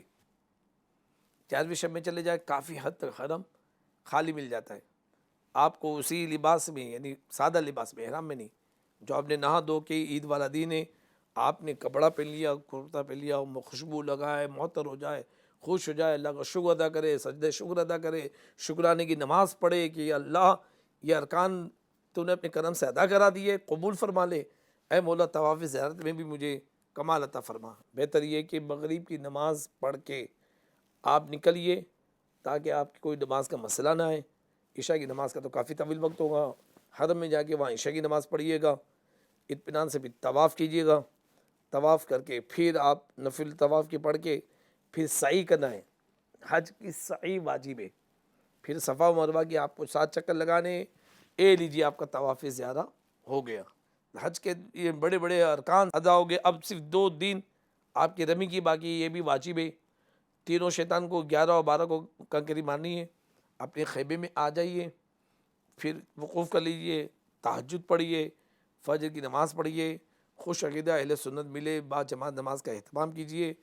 11ویں شب میں چلے جائے, کافی حد تک حرم خالی مل جاتا ہے. آپ کو اسی لباس میں, یعنی سادہ لباس میں, احرام میں نہیں, جو آپ نے نہا دھو کے عید والا دن ہے, آپ نے کپڑا پہن لیا, کرتا پہن لیا, خوشبو لگائے, معطر ہو جائے, خوش ہو جائے, اللہ کا شکر ادا کرے, سجدہ شکر ادا کرے, شکرانے کی نماز پڑھے کہ اللہ یہ ارکان تو نے اپنے کرم سے ادا کرا دیے, قبول فرما لے. اے مولا طواف زیارت میں بھی مجھے کمال عطا فرما. بہتر یہ کہ مغرب کی نماز پڑھ کے آپ نکلیے تاکہ آپ کی کوئی نماز کا مسئلہ نہ آئے. عشاء کی نماز کا تو کافی طویل وقت ہوگا, حرم میں جا کے وہاں عشاء کی نماز پڑھیے گا, اطمینان سے بھی طواف کیجیے گا. طواف کر کے پھر آپ نفل طواف کی پڑھ کے پھر سعی کرنا ہے. حج کی سعی واجب ہے. پھر صفا و مروہ کی آپ کو 7 چکر لگانے, اے لیجیے آپ کا طواف زیارہ ہو گیا. حج کے یہ بڑے بڑے ارکان ادا ہو گئے. اب صرف 2 دن آپ کی رمی کی باقی, یہ بھی واجب ہے. تینوں شیطان کو 11 اور 12 کو کنکری مارنی ہے. اپنے خیمے میں آ جائیے, پھر وقوف کر لیجئے, تہجد پڑھیے, فجر کی نماز پڑھیے, خوش عقیدہ اہل سنت ملے, با جماعت نماز کا اہتمام کیجیے.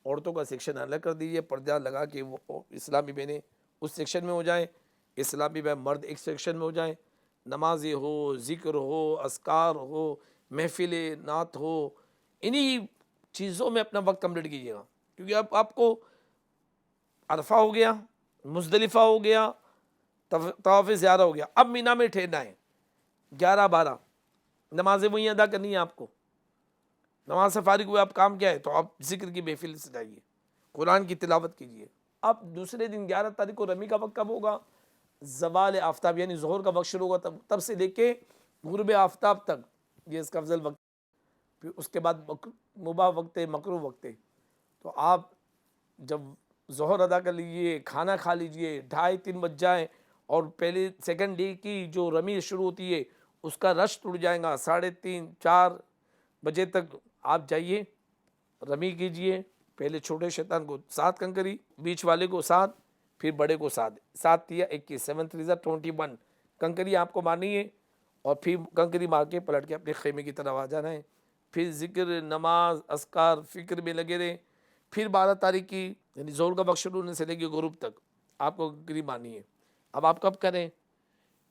عورتوں کا سیکشن الگ کر دیجیے, پردہ لگا کے وہ اسلامی بہنیں اس سیکشن میں ہو جائیں, اسلامی بہن مرد ایک سیکشن میں ہو جائیں. نمازیں ہو, ذکر ہو, اذکار ہو, محفل نعت ہو, انہی چیزوں میں اپنا وقت کمپلیٹ کیجیے گا. کیونکہ اب آپ کو عرفہ ہو گیا, مزدلفہ ہو گیا, طواف زیارہ ہو گیا, اب مینا میں ٹھہرنا ہے. 11-12 نمازیں وہیں ادا کرنی ہے آپ کو. نماز سے فارغ ہوئے آپ کام کیا ہے, تو آپ ذکر کی محفل سے جائیے, قرآن کی تلاوت کیجیے. اب دوسرے دن 11 تاریخ کو رمی کا وقت کب ہوگا؟ زوال آفتاب یعنی ظہر کا وقت شروع ہوگا, تب سے لے کے غروب آفتاب تک, یہ اس کا افضل وقت. پھر اس کے بعد مباح وقت ہے, مکروہ وقت ہے. تو آپ جب ظہر ادا کر لیجئے, کھانا کھا لیجئے, 2:30-3 بج جائیں, اور پہلے سیکنڈ ڈے کی جو رمی شروع ہوتی ہے اس کا رش ٹوٹ جائے گا. 3:30-4 بجے تک آپ جائیے, رمی کیجئے. پہلے چھوٹے شیطان کو 7 کنکری, بیچ والے کو 7, پھر بڑے کو 7. 7 یا 21, 7 3 21 کنکری آپ کو مارنی ہے, اور پھر کنکری مار کے پلٹ کے اپنے خیمے کی طرف آ جانا ہے. پھر ذکر, نماز, اذکار, فکر میں لگے رہے. پھر 12 تاریخ کی یعنی ظہر کا وقت شروع ہونے سے لے کے غروب تک آپ کو کنکری مارنی ہے. اب آپ کب کریں؟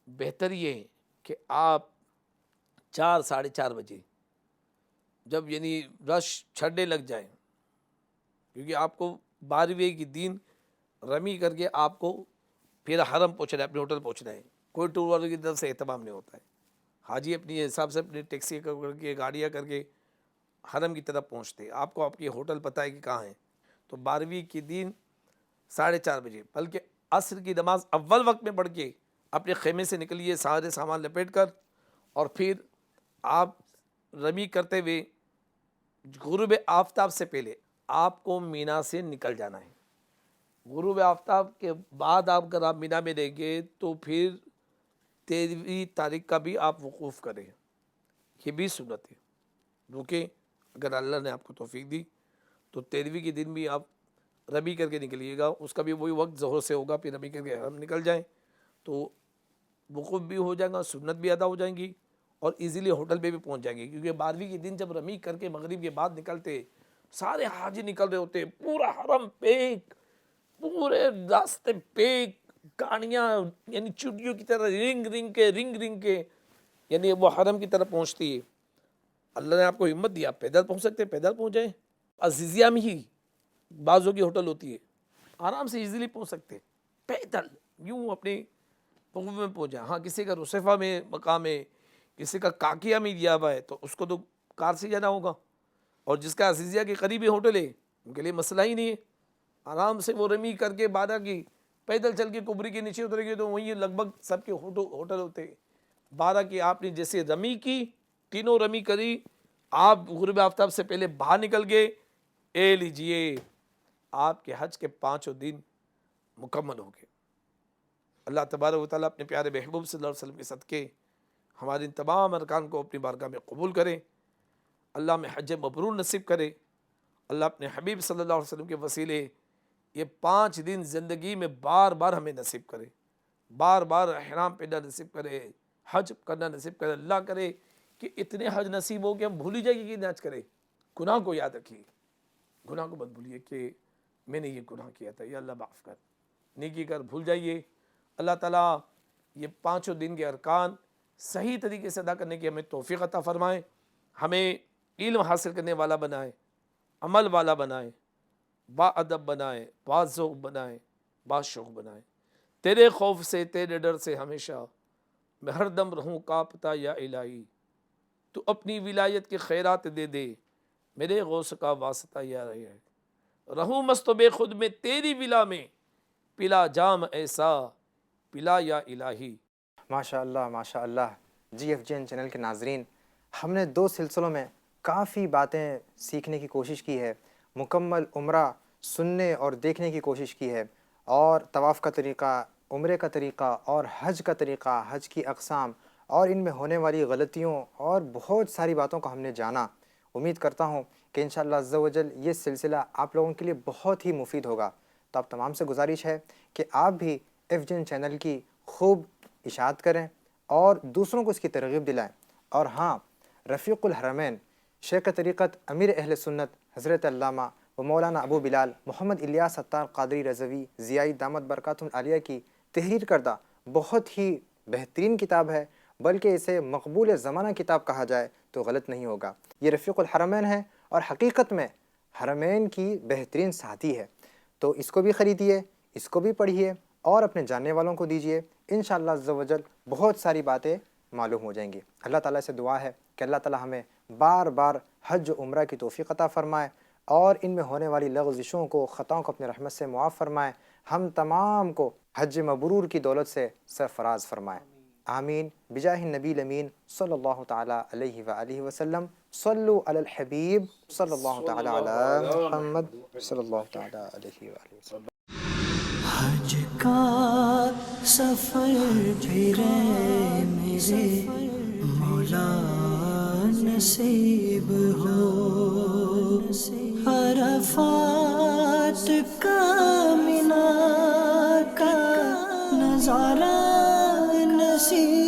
بہتر یہ ہے کہ آپ 4-4:30 بجے جب یعنی رش چھڑنے لگ جائیں, کیونکہ آپ کو 12ویں کی دن رمی کر کے آپ کو پھر حرم پہنچنا ہے, اپنے ہوٹل پہنچنا ہے. کوئی ٹور والوں کی طرف سے اہتمام نہیں ہوتا ہے. حاجی اپنی حساب سے اپنی ٹیکسی کر کے, گاڑیاں کر کے حرم کی طرف پہنچتے. آپ کو آپ کی ہوٹل پتہ ہے کہ کہاں ہے. تو 12ویں کی دن 4:30 بجے, بلکہ عصر کی نماز اول وقت میں پڑھ کے اپنے خیمے سے نکلیے, سارے سامان لپیٹ کر, اور پھر آپ رمی کرتے ہوئے غروب آفتاب سے پہلے آپ کو مینا سے نکل جانا ہے. غروب آفتاب کے بعد آپ اگر آپ مینا میں رہیں گے تو پھر 13ویں تاریخ کا بھی آپ وقوف کریں, یہ بھی سنت ہے. رکیں, اگر اللہ نے آپ کو توفیق دی تو 13ویں کے دن بھی آپ رمی کر کے نکلیے گا. اس کا بھی وہی وقت ظہر سے ہوگا, پھر رمی کر کے ہم نکل جائیں تو وقوف بھی ہو جائے گا, سنت بھی ادا ہو جائیں گی, اور ایزیلی ہوٹل پہ بھی پہنچ جائیں گے. کیونکہ 12ویں کے دن جب رمی کر کے مغرب کے بعد نکلتے, سارے حاجی نکل رہے ہوتے, پورا حرم پیک, پورے راستے پیک, گاڑیاں یعنی چڑیوں کی طرح رنگ رنگ کے یعنی وہ حرم کی طرف پہنچتی ہے. اللہ نے آپ کو ہمت دیا, آپ پیدل پہنچ سکتے ہیں, پیدل پہنچ جائیں. عزیزیہ میں ہی بعضوں کی ہوٹل ہوتی ہے, آرام سے ایزیلی پہنچ سکتے ہیں پیدل, یوں اپنے پہنچ میں پہنچ جائیں. ہاں کسی کا رصیفہ میں مقام ہے, کسی کا کاکیہ میں دیا ہوا ہے تو اس کو تو کار سے جانا ہوگا, اور جس کا عزیزیہ کے قریبی ہوٹل ہے ان کے لیے مسئلہ ہی نہیں ہے. آرام سے وہ رمی کر کے بارہ کی پیدل چل کے کبری کے نیچے اترے گے تو وہیں لگ بھگ سب کے ہوٹل ہوتے ہیں. بارہ کی آپ نے جیسے رمی کی, تینوں رمی کری, آپ غروب آفتاب سے پہلے باہر نکل گئے, اے لیجئے آپ کے حج کے 5 دن مکمل ہو گئے. اللہ تبارک و تعالیٰ اپنے پیارے محبوب صلی اللہ علیہ وسلم کے صدقے ہمارے ان تمام ارکان کو اپنی بارگاہ میں قبول کرے. اللہ میں حج مبرور نصیب کرے. اللہ اپنے حبیب صلی اللہ علیہ وسلم کے وسیلے یہ 5 دن زندگی میں بار بار ہمیں نصیب کرے, بار بار احرام پہننا نصیب کرے, حج کرنا نصیب کرے. اللہ کرے کہ اتنے حج نصیب ہو کہ ہم بھول ہی جائیں کہ حج کرے. گناہ کو یاد رکھیے, گناہ کو مت بھولیے کہ میں نے یہ گناہ کیا تھا, یا اللہ معاف کر, نیکی کر, بھول جائیے. اللہ تعالیٰ یہ 5 دن کے ارکان صحیح طریقے سے ادا کرنے کی ہمیں توفیق عطا فرمائے, ہمیں علم حاصل کرنے والا بنائے, عمل والا بنائے, با ادب بنائے, با ذوق بنائے, با شوق بنائے. تیرے خوف سے تیرے ڈر سے ہمیشہ میں ہر دم رہوں کانپتا یا الہی, تو اپنی ولایت کے خیرات دے دے, میرے غوث کا واسطہ یا رہے. رہوں مست و بے خود میں تیری ولا میں, پلا جام ایسا پلا یا الہی. ماشاء اللہ ماشاء اللہ. GFGN چینل کے ناظرین, ہم نے 2 سلسلوں میں کافی باتیں سیکھنے کی کوشش کی ہے, مکمل عمرہ سننے اور دیکھنے کی کوشش کی ہے, اور طواف کا طریقہ, عمرے کا طریقہ اور حج کا طریقہ, حج کی اقسام اور ان میں ہونے والی غلطیوں اور بہت ساری باتوں کو ہم نے جانا. امید کرتا ہوں کہ انشاءاللہ عز و جل یہ سلسلہ آپ لوگوں کے لیے بہت ہی مفید ہوگا. تو آپ تمام سے گزارش ہے کہ آپ بھی FGN چینل کی خوب اشاعت کریں اور دوسروں کو اس کی ترغیب دلائیں. اور ہاں, رفیق الحرمین شیخ طریقت امیر اہل سنت حضرت علامہ و مولانا ابو بلال محمد الیاس ستار قادری رضوی ضیائی دامت برکاتہم العالیہ کی تحریر کردہ بہت ہی بہترین کتاب ہے, بلکہ اسے مقبول زمانہ کتاب کہا جائے تو غلط نہیں ہوگا. یہ رفیق الحرمین ہے اور حقیقت میں حرمین کی بہترین ساتھی ہے. تو اس کو بھی خریدیے, اس کو بھی پڑھیے اور اپنے جاننے والوں کو دیجیے. انشاءاللہ عز و جل بہت ساری باتیں معلوم ہو جائیں گی. اللہ تعالیٰ سے دعا ہے کہ اللہ تعالیٰ ہمیں بار بار حج و عمرہ کی توفیق عطا فرمائے اور ان میں ہونے والی لغزشوں کو, خطاؤں کو اپنے رحمت سے معاف فرمائے. ہم تمام کو حج مبرور کی دولت سے سرفراز فرمائے. آمین بجاہ النبی الامین صلی اللہ تعالیٰ علیہ وآلہ وسلم. صلو علی الحبیب صلی اللہ تعالیٰ علی محمد صلی اللہ تعالیٰ علیہ وآلہ وسلم. حج کا سفر پھرے میرے مولا نصیب ہو, عرفات کا مینا کا نظارہ نصیب